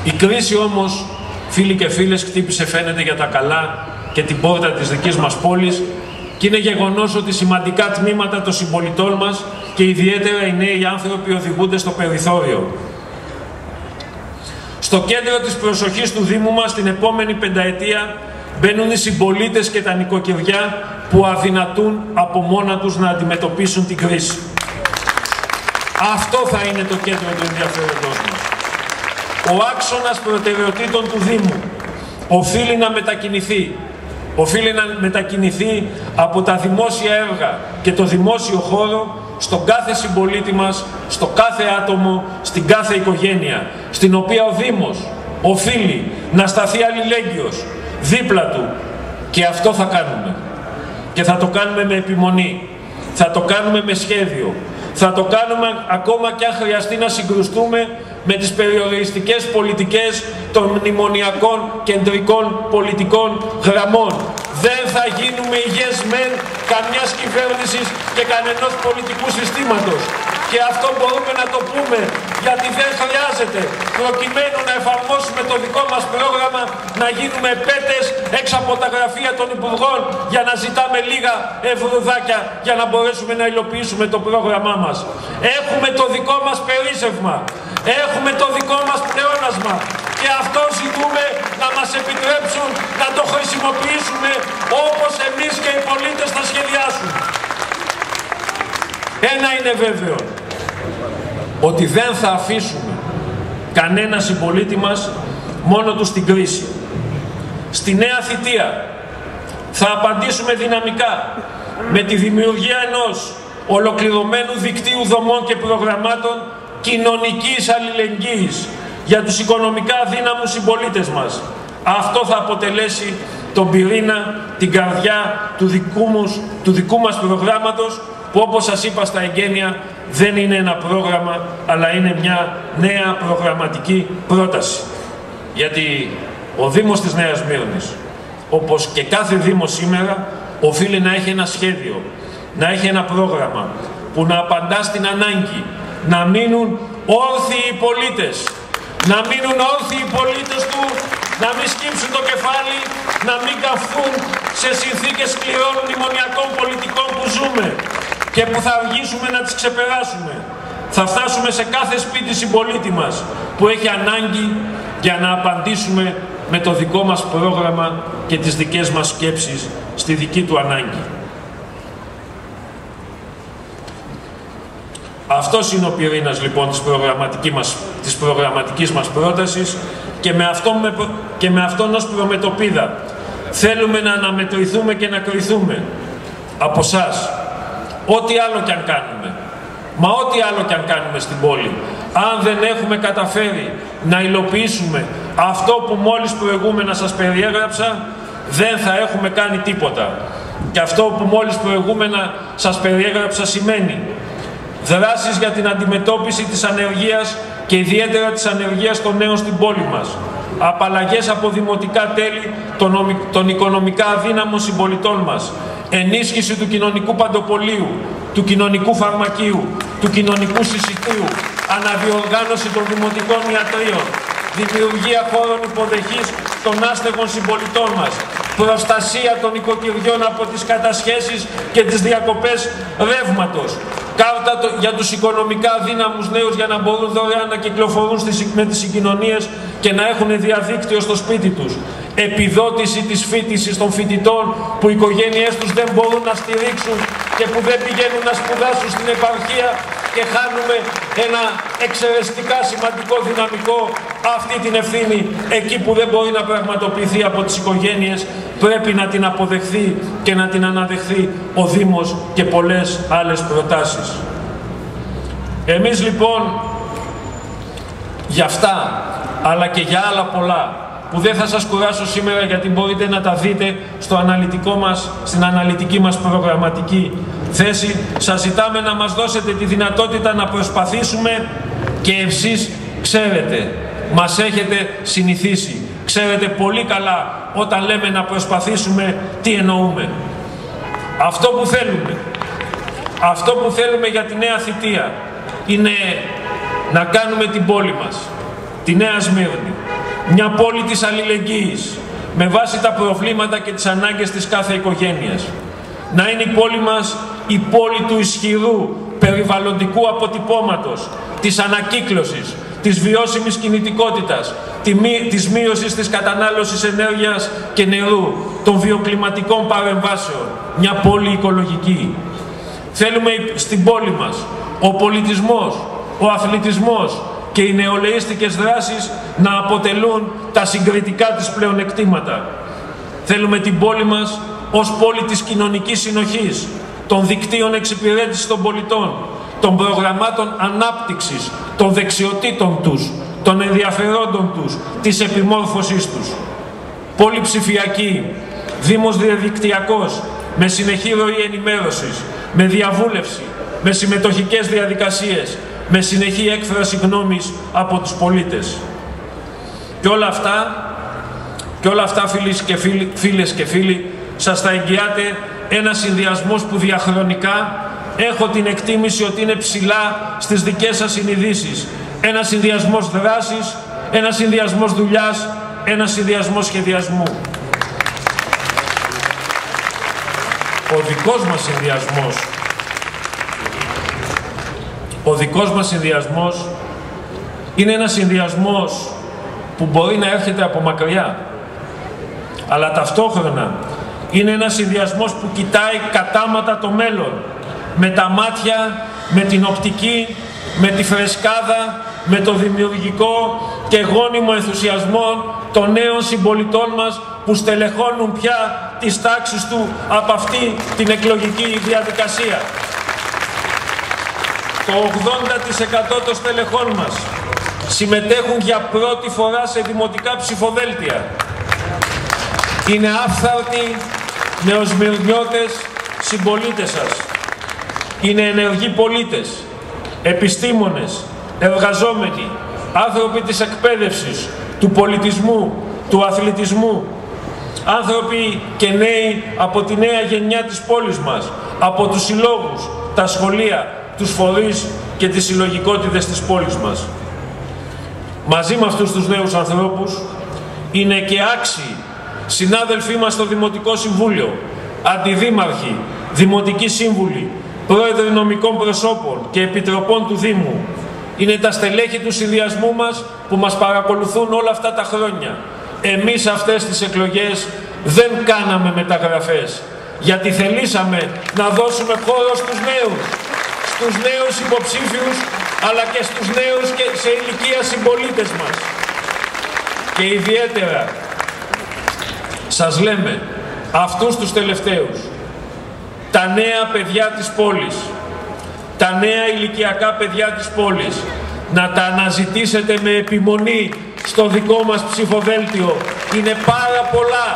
Speaker 4: Η κρίση όμως, φίλοι και φίλες, χτύπησε φαίνεται για τα καλά και την πόρτα της δικής μας πόλης και είναι γεγονός ότι σημαντικά τμήματα των συμπολιτών μας και ιδιαίτερα οι νέοι άνθρωποι οδηγούνται στο περιθώριο. Στο κέντρο της προσοχής του Δήμου μας την επόμενη πενταετία μπαίνουν οι συμπολίτες και τα νοικοκυριά που αδυνατούν από μόνα τους να αντιμετωπίσουν την κρίση. Αυτό θα είναι το κέντρο του ενδιαφέροντός μας. Ο άξονας προτεραιοτήτων του Δήμου οφείλει να μετακινηθεί. Οφείλει να μετακινηθεί από τα δημόσια έργα και το δημόσιο χώρο στον κάθε συμπολίτη μας, στο κάθε άτομο, στην κάθε οικογένεια, στην οποία ο Δήμος οφείλει να σταθεί αλληλέγγυος δίπλα του. Και αυτό θα κάνουμε. Και θα το κάνουμε με επιμονή. Θα το κάνουμε με σχέδιο. Θα το κάνουμε ακόμα και αν χρειαστεί να συγκρουστούμε με τις περιοριστικές πολιτικές των μνημονιακών κεντρικών πολιτικών γραμμών. Δεν θα γίνουμε ηγές μεν καμιάς κυβέρνησης και κανενός πολιτικού συστήματος. Και αυτό μπορούμε να το πούμε, γιατί δεν χρειάζεται προκειμένου να εφαρμόσουμε το δικό μας πρόγραμμα να γίνουμε πέτες έξω από τα γραφεία των Υπουργών για να ζητάμε λίγα ευρουδάκια για να μπορέσουμε να υλοποιήσουμε το πρόγραμμά μας. Έχουμε το δικό μας περίσσευμα, έχουμε το δικό μας πλεόνασμα και αυτό ζητούμε να μας επιτρέψουν να το χρησιμοποιήσουμε όπως εμείς και οι πολίτες θα σχεδιάσουν. Ένα είναι βέβαιο, ότι δεν θα αφήσουμε κανένα συμπολίτη μας μόνο του στην κρίση. Στη νέα θητεία θα απαντήσουμε δυναμικά με τη δημιουργία ενός ολοκληρωμένου δικτύου δομών και προγραμμάτων κοινωνικής αλληλεγγύης για τους οικονομικά αδύναμους συμπολίτες μας. Αυτό θα αποτελέσει τον πυρήνα, την καρδιά του δικού μας προγράμματος, που όπως σας είπα στα εγγένεια δεν είναι ένα πρόγραμμα, αλλά είναι μια νέα προγραμματική πρόταση. Γιατί ο Δήμος της Νέας Σμύρνης, όπως και κάθε Δήμος σήμερα, οφείλει να έχει ένα σχέδιο, να έχει ένα πρόγραμμα που να απαντά στην ανάγκη να μείνουν όρθιοι οι πολίτες, να μείνουν όρθιοι οι πολίτες του, να μην σκύψουν το κεφάλι, να μην καυθούν σε συνθήκες σκληρών μνημονιακών πολιτικών που ζούμε και που θα αργήσουμε να τις ξεπεράσουμε. Θα φτάσουμε σε κάθε σπίτι συμπολίτη μας που έχει ανάγκη για να απαντήσουμε με το δικό μας πρόγραμμα και τις δικές μας σκέψεις στη δική του ανάγκη. Αυτός είναι ο πυρήνας λοιπόν της προγραμματικής μας πρότασης και με αυτόν ως προμετωπίδα θέλουμε να αναμετρηθούμε και να κριθούμε από εσάς. Ό,τι άλλο κι αν κάνουμε, μα ό,τι άλλο κι αν κάνουμε στην πόλη, αν δεν έχουμε καταφέρει να υλοποιήσουμε αυτό που μόλις προηγούμενα σας περιέγραψα, δεν θα έχουμε κάνει τίποτα. Και αυτό που μόλις προηγούμενα σας περιέγραψα σημαίνει δράσεις για την αντιμετώπιση της ανεργίας και ιδιαίτερα της ανεργίας των νέων στην πόλη μας. Απαλλαγές από δημοτικά τέλη των οικονομικά αδύναμων συμπολιτών μας. Ενίσχυση του κοινωνικού παντοπολίου, του κοινωνικού φαρμακείου, του κοινωνικού συσιτίου. Αναδιοργάνωση των δημοτικών ιατρίων. Δημιουργία χώρων υποδοχής των άστεγων συμπολιτών μας. Προστασία των οικοκυριών από τις κατασχέσεις και τις διακοπές ρεύματος. Κάρτα για τους οικονομικά αδύναμους νέους για να μπορούν δωρεάν να κυκλοφορούν με τις συγκοινωνίες και να έχουν διαδίκτυο στο σπίτι τους. Επιδότηση της φοιτησης των φοιτητών που οι οικογένειές τους δεν μπορούν να στηρίξουν και που δεν πηγαίνουν να σπουδάσουν στην επαρχία και χάνουμε ένα εξαιρετικά σημαντικό δυναμικό. Αυτή την ευθύνη εκεί που δεν μπορεί να πραγματοποιηθεί από τις οικογένειες πρέπει να την αποδεχθεί και να την αναδεχθεί ο Δήμος και πολλές άλλες προτάσεις. Εμείς λοιπόν για αυτά, αλλά και για άλλα πολλά, που δεν θα σας κουράσω σήμερα γιατί μπορείτε να τα δείτε στο αναλυτικό μας, στην αναλυτική μας προγραμματική θέση, σας ζητάμε να μας δώσετε τη δυνατότητα να προσπαθήσουμε και εσείς ξέρετε, μας έχετε συνηθίσει. Ξέρετε πολύ καλά όταν λέμε να προσπαθήσουμε τι εννοούμε. Αυτό που θέλουμε για τη Νέα Θητεία είναι να κάνουμε την πόλη μας, τη Νέα Σμύρνη, μια πόλη της αλληλεγγύης, με βάση τα προβλήματα και τις ανάγκες της κάθε οικογένειας. Να είναι η πόλη μας η πόλη του ισχυρού περιβαλλοντικού αποτυπώματος, της ανακύκλωσης, της βιώσιμης κινητικότητας, της μείωσης της κατανάλωσης ενέργειας και νερού, των βιοκλιματικών παρεμβάσεων, μια πόλη οικολογική. Θέλουμε στην πόλη μας ο πολιτισμός, ο αθλητισμός και οι νεολαίστικες δράσεις να αποτελούν τα συγκριτικά της πλεονεκτήματα. Θέλουμε την πόλη μας ως πόλη της κοινωνικής συνοχής, των δικτύων εξυπηρέτησης των πολιτών, των προγραμμάτων ανάπτυξης, των δεξιοτήτων τους, των ενδιαφερόντων τους, της επιμόρφωσής τους. Πόλη ψηφιακή, δήμος διαδικτυακός, με συνεχή ροή ενημέρωσης, με διαβούλευση, με συμμετοχικές διαδικασίες, με συνεχή έκφραση γνώμης από τους πολίτες. Και όλα αυτά φίλες και φίλοι, σας τα εγγυάται ένας συνδυασμός που διαχρονικά έχω την εκτίμηση ότι είναι ψηλά στις δικές σας συνειδήσεις. Ένας συνδυασμός δράσης, ένας συνδυασμός δουλειάς, ένας συνδυασμός σχεδιασμού. Ο δικός μας συνδυασμός είναι ένας συνδυασμός που μπορεί να έρχεται από μακριά, αλλά ταυτόχρονα είναι ένας συνδυασμός που κοιτάει κατάματα το μέλλον, με τα μάτια, με την οπτική, με τη φρεσκάδα, με το δημιουργικό και γόνιμο ενθουσιασμό των νέων συμπολιτών μας που στελεχώνουν πια τις τάξεις του από αυτή την εκλογική διαδικασία. Το 80% των στελεχών μας συμμετέχουν για πρώτη φορά σε δημοτικά ψηφοδέλτια. Είναι άφθαρτοι νεοσμυρνιώτες συμπολίτες σας. Είναι ενεργοί πολίτες, επιστήμονες, εργαζόμενοι, άνθρωποι της εκπαίδευσης, του πολιτισμού, του αθλητισμού, άνθρωποι και νέοι από τη νέα γενιά της πόλης μας, από τους συλλόγους, τα σχολεία, τους φορείς και τις συλλογικότητες της πόλης μας. Μαζί με αυτούς τους νέους ανθρώπους είναι και άξιοι συνάδελφοί μας στο Δημοτικό Συμβούλιο, αντιδήμαρχοι, δημοτικοί σύμβουλοι, πρόεδροι νομικών προσώπων και επιτροπών του Δήμου. Είναι τα στελέχη του συνδυασμού μας που μας παρακολουθούν όλα αυτά τα χρόνια. Εμείς αυτές τις εκλογές δεν κάναμε μεταγραφές, γιατί θελήσαμε να δώσουμε χώρο στους νέους υποψήφιους, αλλά και στους νέους και σε ηλικία συμπολίτες μας. Και ιδιαίτερα σας λέμε αυτούς τους τελευταίους, τα νέα παιδιά της πόλης, τα νέα ηλικιακά παιδιά της πόλης, να τα αναζητήσετε με επιμονή στο δικό μας ψηφοδέλτιο. Είναι πάρα πολλά,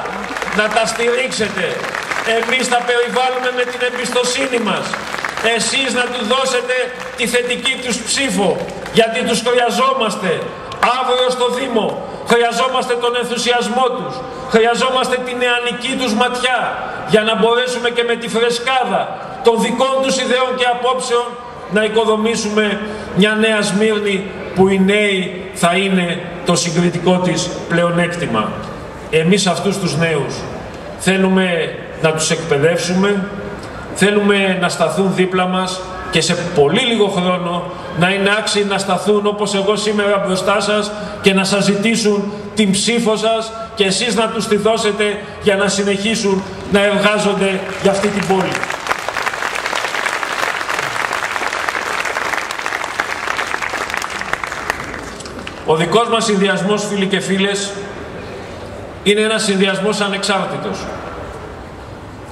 Speaker 4: να τα στηρίξετε. Εμείς θα περιβάλλουμε με την εμπιστοσύνη μας. Εσείς να του δώσετε τη θετική τους ψήφο, γιατί τους χρειαζόμαστε αύριο στο Δήμο. Χρειαζόμαστε τον ενθουσιασμό τους, χρειαζόμαστε την νεανική τους ματιά, για να μπορέσουμε και με τη φρεσκάδα των δικών τους ιδεών και απόψεων να οικοδομήσουμε μια Νέα Σμύρνη που οι νέοι θα είναι το συγκριτικό της πλεονέκτημα. Εμείς αυτούς τους νέους θέλουμε να τους εκπαιδεύσουμε, θέλουμε να σταθούν δίπλα μας και σε πολύ λίγο χρόνο να είναι άξιοι να σταθούν όπως εγώ σήμερα μπροστά σας και να σας ζητήσουν την ψήφο σας και εσείς να τους τη δώσετε για να συνεχίσουν να εργάζονται για αυτή την πόλη. Ο δικός μας συνδυασμός, φίλοι και φίλες, είναι ένας συνδυασμός ανεξάρτητος.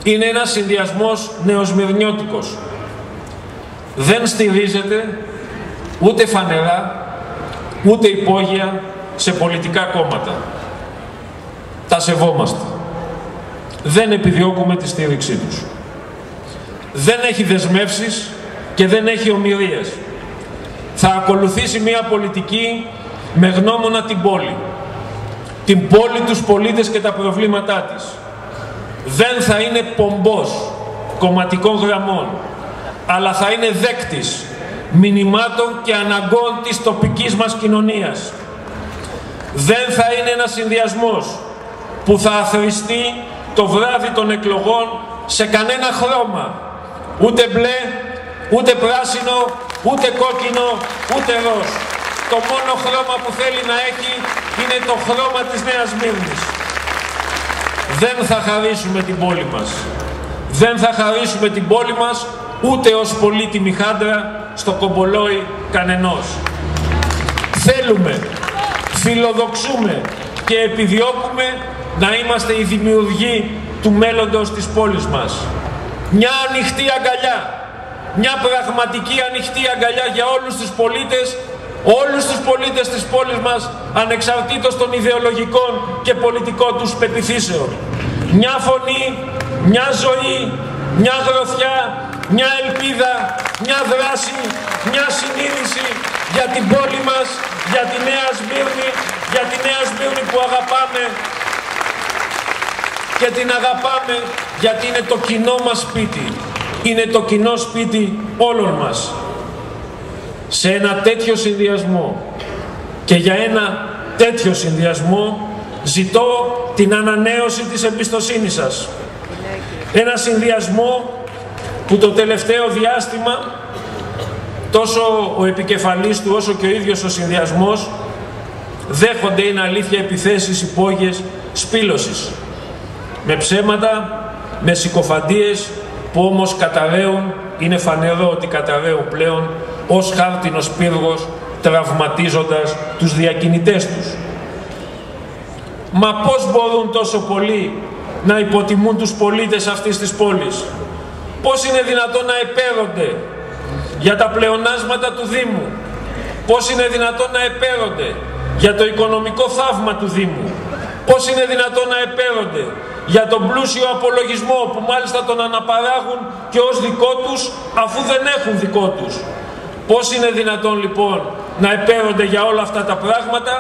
Speaker 4: Είναι ένας συνδυασμός νεοσμυρνιώτικος. Δεν στηρίζεται ούτε φανερά, ούτε υπόγεια σε πολιτικά κόμματα. Τα σεβόμαστε. Δεν επιδιώκουμε τη στήριξή τους. Δεν έχει δεσμεύσεις και δεν έχει ομηρίες. Θα ακολουθήσει μια πολιτική με γνώμονα την πόλη. Την πόλη, τους πολίτες και τα προβλήματά της. Δεν θα είναι πομπός κομματικών γραμμών, αλλά θα είναι δέκτης μηνυμάτων και αναγκών της τοπικής μας κοινωνίας. Δεν θα είναι ένας συνδυασμός που θα αθροιστεί το βράδυ των εκλογών σε κανένα χρώμα, ούτε μπλε, ούτε πράσινο, ούτε κόκκινο, ούτε ροζ. Το μόνο χρώμα που θέλει να έχει είναι το χρώμα της Νέας Σμύρνης. Δεν θα χαρίσουμε την πόλη μας. Δεν θα χαρίσουμε την πόλη μας ούτε ως πολύτιμη χάντρα στο κομπολόι κανενός. Θέλουμε, φιλοδοξούμε και επιδιώκουμε να είμαστε οι δημιουργοί του μέλλοντος της πόλης μας. Μια ανοιχτή αγκαλιά, μια πραγματική ανοιχτή αγκαλιά για όλους τους πολίτες της πόλης μας, ανεξαρτήτως των ιδεολογικών και πολιτικών τους πεποιθήσεων. Μια φωνή, μια ζωή, μια γροθιά, μια ελπίδα, μια δράση, μια συνείδηση για την πόλη μας, για τη Νέα Σμύρνη, για τη Νέα Σμύρνη που αγαπάμε και την αγαπάμε γιατί είναι το κοινό μας σπίτι. Είναι το κοινό σπίτι όλων μας. Σε ένα τέτοιο συνδυασμό και για ένα τέτοιο συνδυασμό ζητώ την ανανέωση της εμπιστοσύνης σας. Ένα συνδυασμό που το τελευταίο διάστημα τόσο ο επικεφαλής του όσο και ο ίδιος ο συνδυασμός δέχονται, είναι αλήθεια, επιθέσεις υπόγειες σπήλωσης. Με ψέματα, με συκοφαντίες που όμως καταραίουν, είναι φανερό ότι καταραίουν πλέον ως χάρτινος πύργος, τραυματίζοντας τους διακινητές τους. Μα πώς μπορούν τόσο πολλοί να υποτιμούν τους πολίτες αυτής της πόλης? Πώς είναι δυνατόν να επέρονται για τα πλεονάσματα του Δήμου? Πώς είναι δυνατόν να επέρονται για το οικονομικό θαύμα του Δήμου? Πώς είναι δυνατόν να επέρονται για τον πλούσιο απολογισμό που μάλιστα τον αναπαράγουν και ως δικό τους αφού δεν έχουν δικό τους? Πώς είναι δυνατόν λοιπόν να επέρονται για όλα αυτά τα πράγματα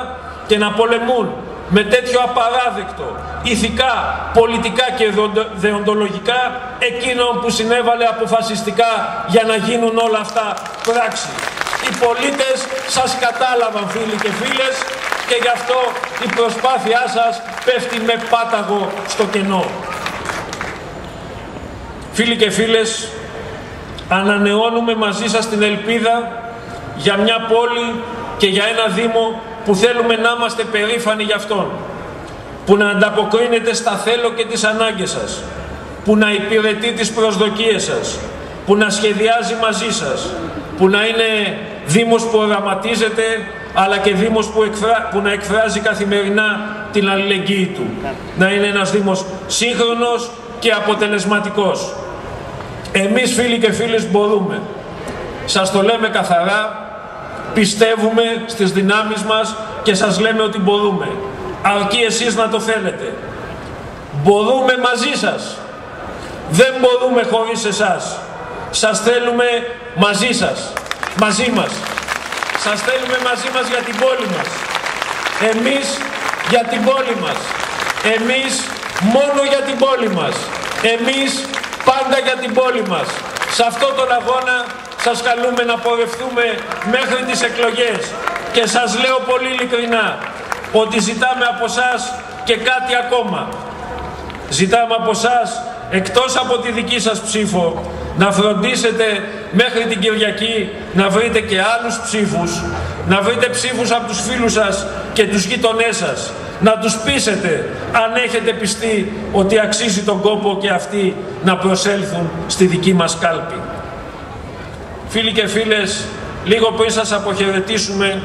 Speaker 4: και να πολεμούν με τέτοιο απαράδεκτο ηθικά, πολιτικά και δεοντολογικά εκείνον που συνέβαλε αποφασιστικά για να γίνουν όλα αυτά πράξη? Οι πολίτες σας κατάλαβαν, φίλοι και φίλες, και γι' αυτό η προσπάθειά σας πέφτει με πάταγο στο κενό. Φίλοι και φίλες, ανανεώνουμε μαζί σας την ελπίδα για μια πόλη και για ένα Δήμο που θέλουμε να είμαστε περήφανοι γι' αυτόν, που να ανταποκρίνεται στα θέλω και τις ανάγκες σας, που να υπηρετεί τις προσδοκίες σας, που να σχεδιάζει μαζί σας, που να είναι Δήμος που οραματίζεται, αλλά και Δήμος που να εκφράζει καθημερινά την αλληλεγγύη του. Να είναι ένας Δήμος σύγχρονος και αποτελεσματικός. Εμείς, φίλοι και φίλες, μπορούμε. Σας το λέμε καθαρά, πιστεύουμε στις δυνάμεις μας και σας λέμε ότι μπορούμε. Αρκεί εσείς να το θέλετε. Μπορούμε μαζί σας. Δεν μπορούμε χωρίς εσάς. Σας θέλουμε μαζί σας. Μαζί μας. Σας θέλουμε μαζί μας για την πόλη μας. Εμείς για την πόλη μας. Εμείς μόνο για την πόλη μας. Εμείς πάντα για την πόλη μας. Σε αυτόν τον αγώνα σας καλούμε να πορευτούμε μέχρι τις εκλογές. Και σας λέω πολύ ειλικρινά ότι ζητάμε από εσάς και κάτι ακόμα. Ζητάμε από εσάς, εκτός από τη δική σας ψήφο, να φροντίσετε μέχρι την Κυριακή να βρείτε και άλλους ψήφους, να βρείτε ψήφους από τους φίλους σας και τους γείτονές σας, να τους πείσετε αν έχετε πιστεί ότι αξίζει τον κόπο και αυτοί να προσέλθουν στη δική μας κάλπη. Φίλοι και φίλες, λίγο πριν σας αποχαιρετήσουμε,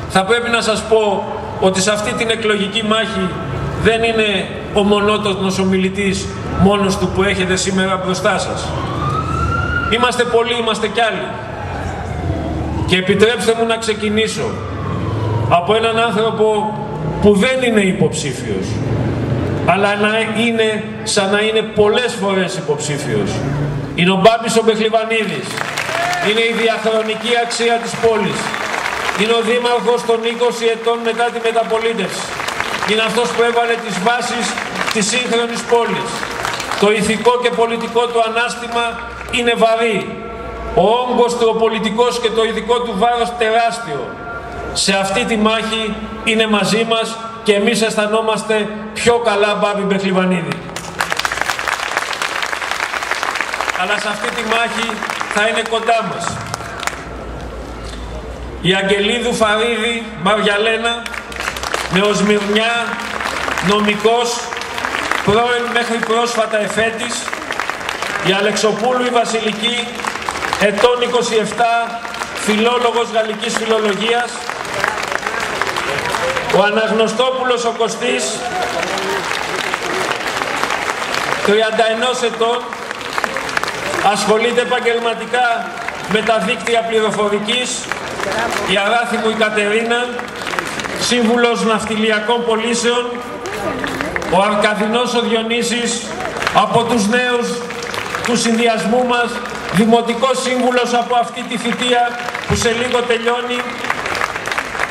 Speaker 4: θα πρέπει να σας πω ότι σε αυτή την εκλογική μάχη δεν είναι ο μονότονος ομιλητής μόνος του που έχετε σήμερα μπροστά σας. Είμαστε πολλοί, είμαστε κι άλλοι. Και επιτρέψτε μου να ξεκινήσω από έναν άνθρωπο που δεν είναι υποψήφιος, αλλά είναι σαν να είναι πολλές φορές υποψήφιος. Είναι ο Μπάμπης ο Μπεχλιβανίδης. Είναι η διαχρονική αξία της πόλης. Είναι ο δήμαρχος των 20 ετών μετά τη μεταπολίτευση. Είναι αυτός που έβαλε τις βάσεις της σύγχρονης πόλης. Το ηθικό και πολιτικό του ανάστημα είναι βαρύ. Ο όγκος του, ο πολιτικός και το ηθικό του βάρος τεράστιο. Σε αυτή τη μάχη είναι μαζί μας και εμείς αισθανόμαστε πιο καλά Μπάμπη Μπεχλιβανίδη. Αλλά σε αυτή τη μάχη θα είναι κοντά μας η Αγγελίδου Φαρίδη Μαριαλένα, Νεοσμυρνιά, νομικός, πρώην μέχρι πρόσφατα εφέτης, η Αλεξοπούλου η Βασιλική, ετών 27, φιλόλογος γαλλικής φιλολογίας, ο Αναγνωστόπουλος ο Κωστής, 31 ετών, ασχολείται επαγγελματικά με τα δίκτυα πληροφορικής, η Αράθιμου η Κατερίνα, σύμβουλος ναυτιλιακών πωλήσεων, ο Αρκαδινός ο Διονύσης, από τους νέους του συνδυασμού μας, δημοτικός σύμβουλος από αυτή τη θητεία που σε λίγο τελειώνει,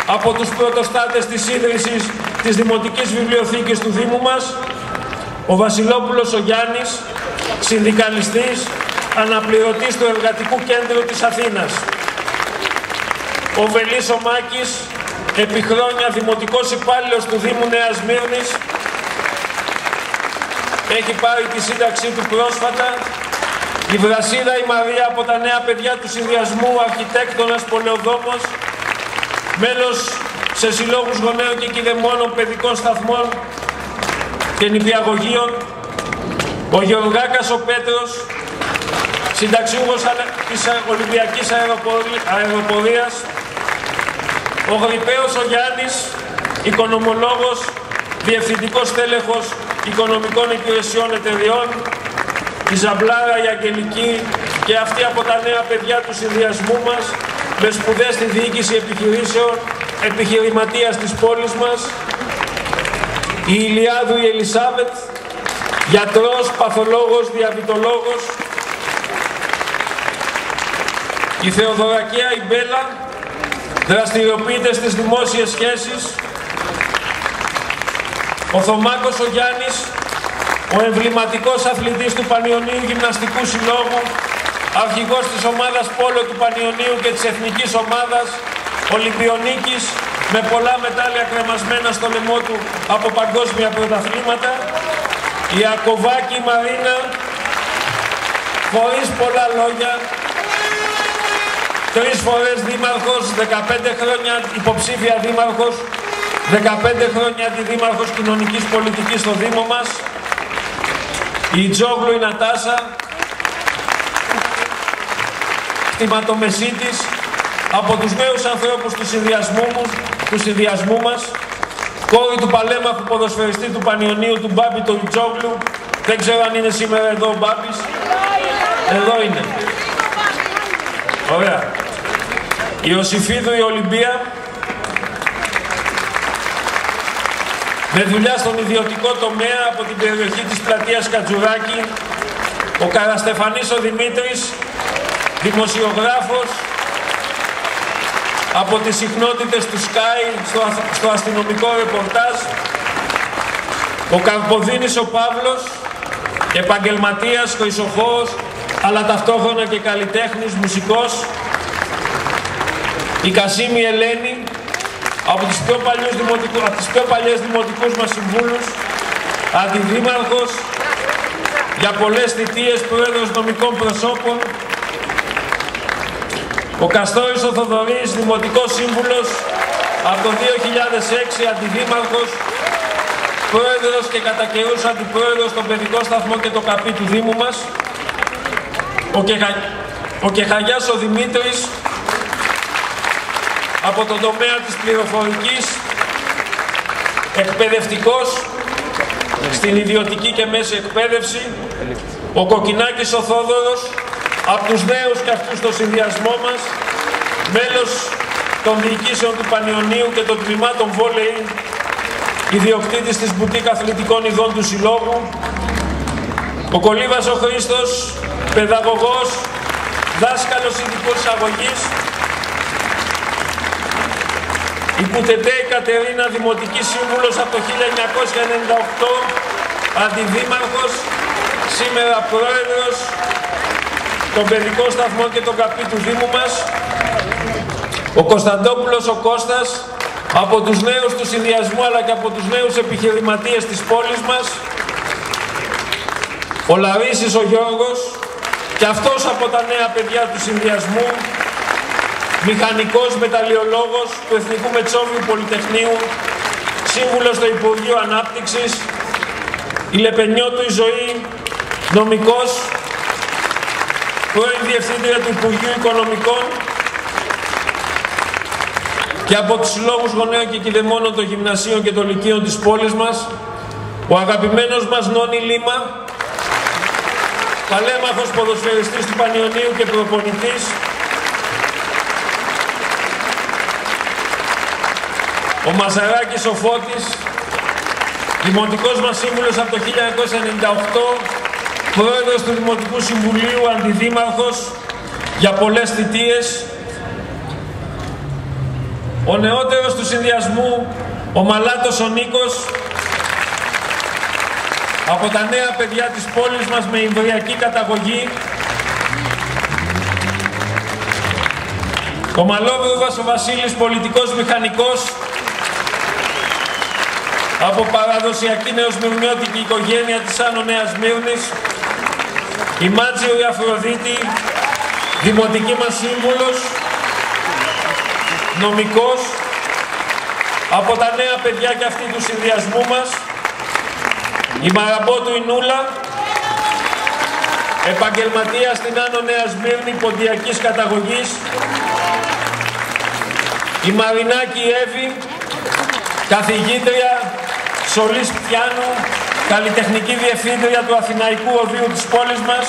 Speaker 4: από τους πρωτοστάτες της ίδρυσης της Δημοτικής Βιβλιοθήκης του Δήμου μας, ο Βασιλόπουλος ο Γιάννης, συνδικαλιστής, αναπληρωτής του Εργατικού Κέντρου της Αθήνας. Ο Βελής ο Μάκης, επί χρόνια δημοτικός υπάλληλος του Δήμου Νέας Μύρνης, έχει πάρει τη σύνταξή του πρόσφατα. Η Βρασίδα η Μαρία από τα νέα παιδιά του συνδυασμού, αρχιτέκτονας, πολεοδόμος, μέλος σε συλλόγους γονέων και κηδεμόνων παιδικών σταθμών και νηπιαγωγείων. Ο Γεωργάκας ο Πέτρος, συνταξιούχος της Ολυμπιακής Αεροπορίας. Ο Γρυπαίος ο Γιάννης, οικονομολόγος, διευθυντικός τέλεχος οικονομικών υπηρεσιών εταιριών. Η Ζαμπλάρα η Αγγελική και αυτή από τα νέα παιδιά του συνδυασμού μας, με σπουδές στη διοίκηση επιχειρήσεων, επιχειρηματίας της πόλης μας. Η Ηλιάδου η Ελισάβετ, γιατρός, παθολόγος, διαβητολόγος. Η Θεοδωρακία η Μπέλα, δραστηριοποιείται στις δημόσιες σχέσεις. Ο Θωμάκος ο Γιάννης, ο εμβληματικός αθλητής του Πανιωνίου Γυμναστικού Συλλόγου, αρχηγός της ομάδας Πόλο του Πανιωνίου και της εθνικής ομάδας, Ολυμπιονίκης, με πολλά μετάλλια κρεμασμένα στο λαιμό του από παγκόσμια πρωταθλήματα. Η Ακοβάκη Μαρίνα, χωρίς πολλά λόγια, 3 φορές δήμαρχος, 15 χρόνια υποψήφια δήμαρχος, 15 χρόνια αντιδήμαρχος κοινωνικής πολιτικής στο Δήμο μας. Η Τζόγλου η Νατάσα, κτηματομεσίτης, από τους νέους ανθρώπους του συνδυασμού μας, κόρη του παλέμαχου ποδοσφαιριστή του Πανιωνίου, του Μπάμπη του Τζόγλου. Δεν ξέρω αν είναι σήμερα εδώ ο Μπάμπης. Εδώ είναι. Ωραία. Η Ιωσήφιδου η Ολυμπία, με δουλειά στον ιδιωτικό τομέα από την περιοχή της πλατείας Κατζουράκη. Ο Καραστεφανής ο Δημήτρης, δημοσιογράφος, από τις συχνότητες του Sky στο αστυνομικό ρεπορτάζ. Ο Καρποδίνης ο Παύλος, επαγγελματίας, χρυσοχώος, αλλά ταυτόχρονα και καλλιτέχνης, μουσικός. Η Κασίμη Ελένη, από τις πιο παλιές δημοτικούς μας συμβούλους, αντιδήμαρχος, για πολλές θητείες πρόεδρος νομικών προσώπων. Ο Καστόρης ο Θοδωρής, δημοτικός σύμβουλος, από το 2006 αντιδήμαρχος, πρόεδρος και κατά καιρούς αντιπρόεδρος στον παιδικό σταθμό και το καπί του Δήμου μας. Ο Κεχαγιάς ο Δημήτρης, από τον τομέα της πληροφορικής, εκπαιδευτικός στην ιδιωτική και μέση εκπαίδευση. Ο Κοκκινάκης ο Θόδωρος, από τους νέους και αυτούς στο συνδυασμό μας, μέλος των διοικήσεων του Πανιωνίου και των τμήματων βόλεϊ, ιδιοκτήτης της μπουτίκ αθλητικών ειδών του Συλλόγου, ο Κολίβας ο Χρήστος, παιδαγωγός, δάσκαλος ειδικούς αγωγής, η Κουτετέ η Κατερίνα, δημοτική σύμβουλος από το 1998, αντιδήμαρχος, σήμερα πρόεδρος των παιδικών σταθμών και των ΚΑΠΗ του Δήμου μας, ο Κωνσταντόπουλος ο Κώστας, από τους νέους του συνδυασμού αλλά και από τους νέους επιχειρηματίες της πόλης μας, ο Λαρίσης ο Γιώργος, και αυτός από τα νέα παιδιά του συνδυασμού, μηχανικός μεταλλιολόγος του Εθνικού Μετσόβιου Πολυτεχνείου, σύμβουλος στο Υπουργείο Ανάπτυξης, η Λεπενιώτου η Ζωή, νομικός, πρώην Διευθύντρια του Υπουργείου Οικονομικών, και από τους Συλλόγους Γονέων και Κηδεμόνων των Γυμνασίων και των Λυκείων της πόλης μας, ο αγαπημένος μας Νόνι Λίμα, παλέμαχος ποδοσφαιριστής του Πανιωνίου και προπονητής, ο Μαζαράκης ο Φώτης, δημοτικός μας σύμβουλος από το 1998, πρόεδρος του Δημοτικού Συμβουλίου, αντιδήμαρχος για πολλές θητείες, ο νεότερος του συνδυασμού, ο Μαλάτος ο Νίκος, από τα νέα παιδιά της πόλης μας με ιμβριακή καταγωγή, ο Μαλόβρουβας ο Βασίλης, πολιτικός μηχανικός, από παραδοσιακή νεοσμυρνιώτικη οικογένεια της Άνω Νέας Μύρνης, η Μάτζιο η Αφροδίτη, δημοτική μας σύμβουλος, νομικός, από τα νέα παιδιά και αυτή του συνδυασμού μας, η Μαραμπότου η Νούλα, επαγγελματία στην Άνω Νέα Σμύρνη, ποντιακής καταγωγής, η Μαρινάκη η Εύη, καθηγήτρια, σολής πιάνου, καλλιτεχνική διευθύντρια του Αθηναϊκού Οδείου της πόλης μας,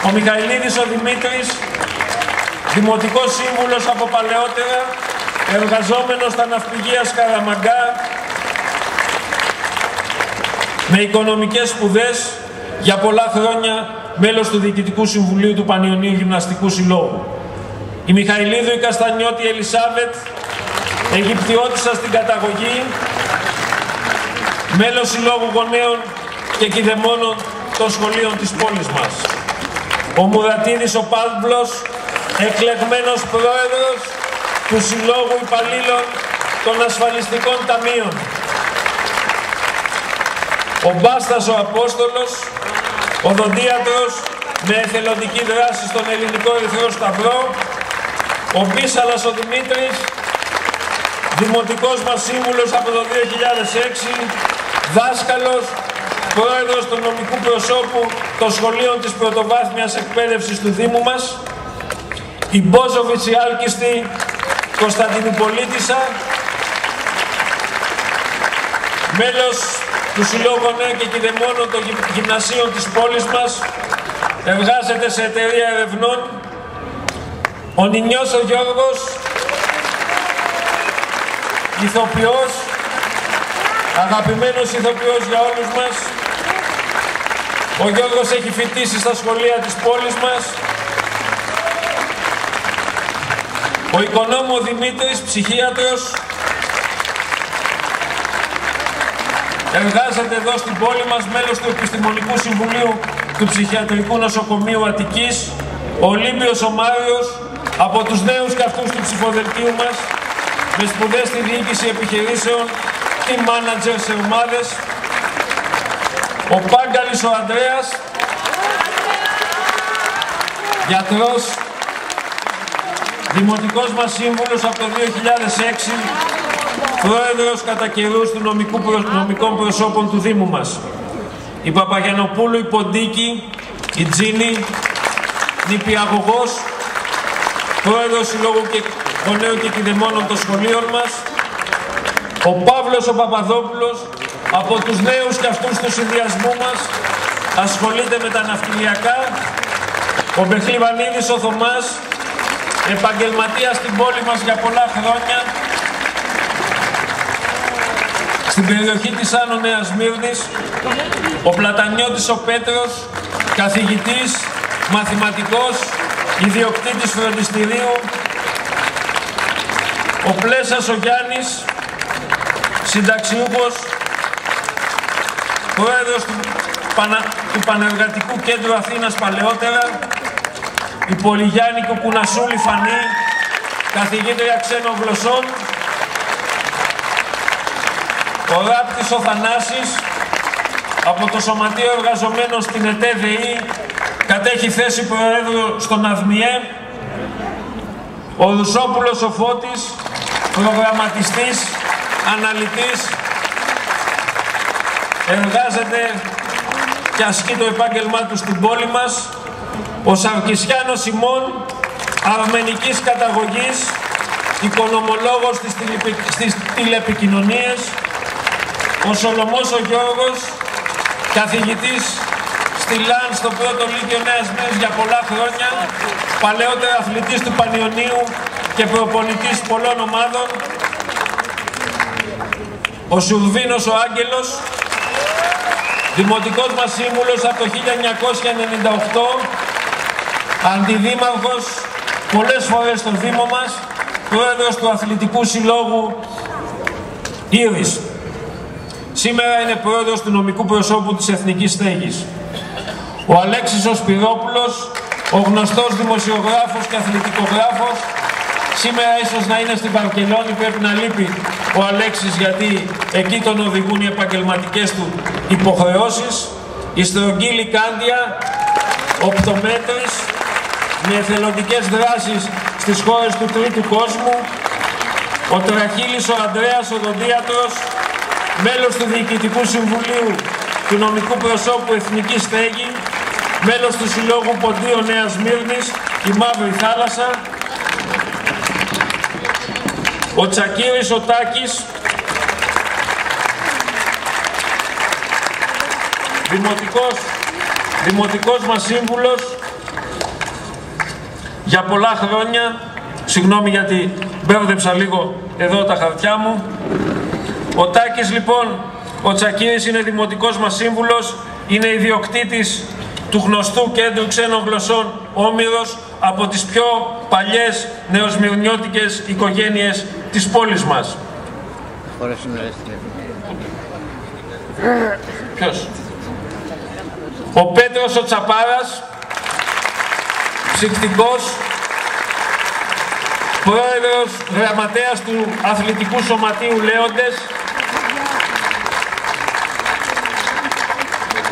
Speaker 4: ο Μιχαηλίδης ο Δημήτρης, δημοτικός σύμβουλος από παλαιότερα, εργαζόμενος στα ναυπηγεία Σκαραμαγκά, με οικονομικές σπουδές, για πολλά χρόνια μέλος του Διοικητικού Συμβουλίου του Πανιωνίου Γυμναστικού Συλλόγου. Η Μιχαηλίδου η Καστανιώτη Ελισάβετ, Αιγυπτιώτισσα στην καταγωγή, μέλος Συλλόγου Γονέων και Κηδεμόνων των σχολείων της πόλης μας. Ο Μουρατίδης ο Παύλος, εκλεγμένος πρόεδρος του Συλλόγου Υπαλλήλων των Ασφαλιστικών Ταμείων. Ο Μπάστας ο Απόστολος, οδοντίατρος με εθελοντική δράση στον Ελληνικό Ερυθρό Σταυρό. Ο Μπίσαλας ο Δημήτρης, δημοτικός μας σύμβουλος από το 2006, δάσκαλος, πρόεδρος του νομικού προσώπου των σχολείων της πρωτοβάθμιας εκπαίδευσης του Δήμου μας. Η Μπόζοβιτς η Άλκιστη, Κωνσταντινουπολίτισσα, μέλος του Συλλόγου Νέων και Κηδεμόνων των Γυμνασίων της πόλης μας, εργάζεται σε εταιρεία ερευνών. Ο Νινιός ο Γιώργος, ηθοποιός, αγαπημένος ηθοποιός για όλους μας. Ο Γιώργος έχει φοιτήσει στα σχολεία της πόλης μας. Ο Οικονόμου ο Δημήτρης, ψυχίατρος, εργάζεται εδώ στην πόλη μας, μέλος του Επιστημονικού Συμβουλίου του Ψυχιατρικού Νοσοκομείου Αττικής. Ο Ολύμπιος ο Μάριος, από τους νέους και αυτούς του ψηφοδελτίου μας, με σπουδές στη διοίκηση επιχειρήσεων, team manager σε ομάδες. Ο Πάγκαλης ο Ανδρέας, γιατρός, δημοτικός μας σύμβουλος από το 2006, πρόεδρος κατά καιρούς του νομικών προσώπων του Δήμου μας. Η Παπαγιανοπούλου η Ποντίκη, η Τζίνη, νηπιαγωγός, πρόεδρος Συλλόγου Γονέων και Κηδεμόνων των σχολείων μας. Ο Παύλος ο Παπαδόπουλος, από τους νέους και αυτούς του συνδυασμού μας, ασχολείται με τα ναυτιλιακά. Ο Μπεχλιβανίδης ο Θωμάς, επαγγελματίας στην πόλη μας για πολλά χρόνια, στην περιοχή της Άνω Νέας Σμύρνης, ο Πλατανιώτης ο Πέτρος, καθηγητής, μαθηματικός, ιδιοκτήτης φροντιστηρίου, ο Πλέσας ο Γιάννης, συνταξιούχος, πρόεδρος του Πανεργατικού Κέντρου Αθήνας παλαιότερα, η Πολυγιάννη Κουκουνασούλη Φανή, καθηγήτρια ξένων γλωσσών, ο Ράπτης ο Θανάσης, από το Σωματείο Εργαζομένων στην ΕΤΕΔΕΗ, κατέχει θέση προέδρου στον ΑΔΜΙΕ, ο Ρουσόπουλος ο Φώτης, προγραμματιστής, αναλυτής, εργάζεται και ασκεί το επάγγελμά του στην πόλη μας, ο Σαρκισιάνος Σιμών, αρμενικής καταγωγής, οικονομολόγος στις τηλεπικοινωνίες, ο Σολωμός ο Γιώργος, καθηγητής στη ΛΑΝ στο πρώτο Λύκειο Νέας Σμύρνης για πολλά χρόνια, παλαιότερα αθλητής του Πανιωνίου και προπονητής πολλών ομάδων, ο Σουρβίνος ο Άγγελος, δημοτικός μας σύμβουλος από το 1998, αντιδήμαρχος πολλές φορές στο Δήμο μας, πρόεδρος του Αθλητικού Συλλόγου Ήρης. Σήμερα είναι πρόεδρος του νομικού προσώπου της Εθνικής Στέγης. Ο Αλέξης ο Σπυρόπουλος, ο γνωστός δημοσιογράφος και αθλητικογράφος, σήμερα ίσως να είναι στην Βαρκελόνη, πρέπει να λείπει ο Αλέξης γιατί εκεί τον οδηγούν οι επαγγελματικές του υποχρεώσεις. Η Στρογγύλη Κάντια, οπτομέτρης, με εθελοντικές δράσεις στις χώρες του τρίτου κόσμου. Ο Τραχύλης ο Ανδρέας, οδοντίατρος, μέλος του Διοικητικού Συμβουλίου του Νομικού Προσώπου Εθνική Στέγη, μέλος του Συλλόγου Ποντίων Νέας Σμύρνης, η Μαύρη Θάλασσα. Ο Τσακίρης ο Τάκης, δημοτικός μας σύμβουλος για πολλά χρόνια. Συγγνώμη γιατί μπέρδεψα λίγο εδώ τα χαρτιά μου. Ο Τάκης λοιπόν, ο Τσακίρης είναι δημοτικός μας σύμβουλος, είναι ιδιοκτήτης του γνωστού Κέντρου Ξένων Γλωσσών Όμηρος, από τις πιο παλιές νεοσμυρνιώτικες οικογένειες της πόλης μας. Ποιος? Ο Πέτρος ο Τσαπάρας, ψυκτικός, πρόεδρος γραμματέας του Αθλητικού Σωματείου Λέοντες.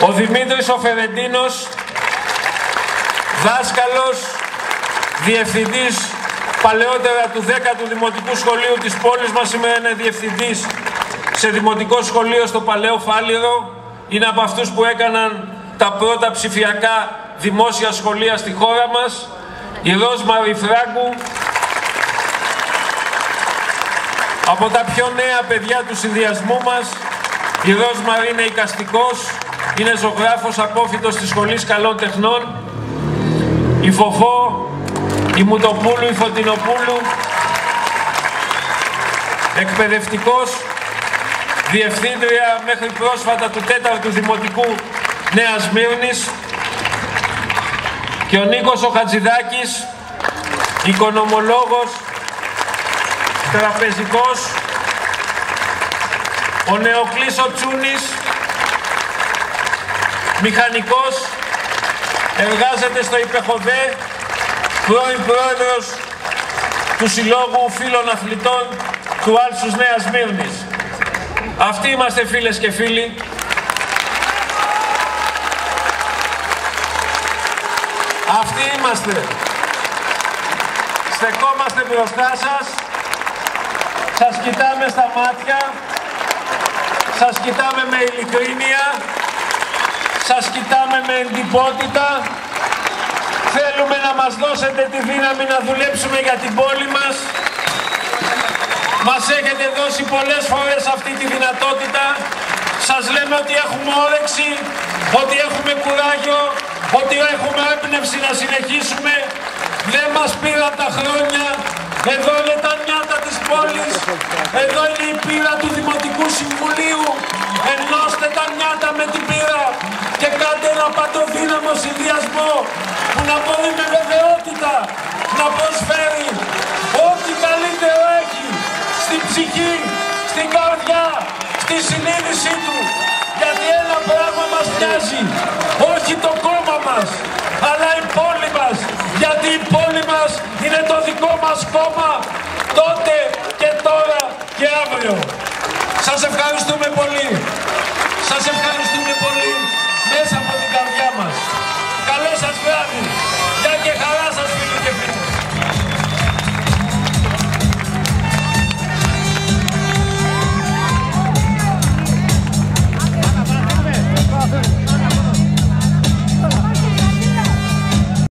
Speaker 4: Ο Δημήτρης ο Φερεντίνος, δάσκαλος, διευθυντής παλαιότερα του 10ου Δημοτικού Σχολείου της πόλης μας, σήμερα είναι διευθυντής σε Δημοτικό Σχολείο στο Παλαιό Φάληρο. Είναι από αυτούς που έκαναν τα πρώτα ψηφιακά δημόσια σχολεία στη χώρα μας. Η Ρόσμαρη Φράγκου, από τα πιο νέα παιδιά του συνδυασμού μας. Η Ρόσμαρη είναι εικαστικός, είναι ζωγράφος απόφοιτος της Σχολής Καλών Τεχνών. Η Φοφό, η Μουτοπούλου, η Φωτεινοπούλου, εκπαιδευτικός, διευθύντρια μέχρι πρόσφατα του 4ου Δημοτικού Νέας Σμύρνης. Και ο Νίκος ο Χατζηδάκης, οικονομολόγος, τραπεζικός. Ο Νεοκλής ο Τσούνης, μηχανικός, εργάζεται στο Υπεχοδέ, πρώην πρόεδρος του Συλλόγου Φίλων Αθλητών του Άλσους Νέας Σμύρνης. Αυτοί είμαστε, φίλες και φίλοι. Αυτοί είμαστε. Στεκόμαστε μπροστά σας, σας κοιτάμε στα μάτια, σας κοιτάμε με ειλικρίνεια, σας κοιτάμε με εντυπότητα. Θέλουμε να μας δώσετε τη δύναμη να δουλέψουμε για την πόλη μας. Μας έχετε δώσει πολλές φορές αυτή τη δυνατότητα. Σας λέμε ότι έχουμε όρεξη, ότι έχουμε κουράγιο, ότι έχουμε έμπνευση να συνεχίσουμε. Δεν μας πήραν τα χρόνια. Εδώ είναι τα νιάτα της πόλης. Εδώ είναι η πύρα του Δημοτικού Συμβουλίου. Ενώστε τα νιάτα με την πύρα και κάντε ένα παντοδύναμο συνδυασμό που να μπορεί με βεβαιότητα να προσφέρει ό,τι καλύτερο έχει στην ψυχή, στην καρδιά, στη συνείδησή του. Γιατί ένα πράγμα μας νοιάζει, όχι το κόμμα μας, αλλά η πόλη μας. Γιατί η πόλη μας είναι το δικό μας κόμμα, τότε και τώρα και αύριο. Σας ευχαριστούμε πολύ. Σας ευχαριστούμε.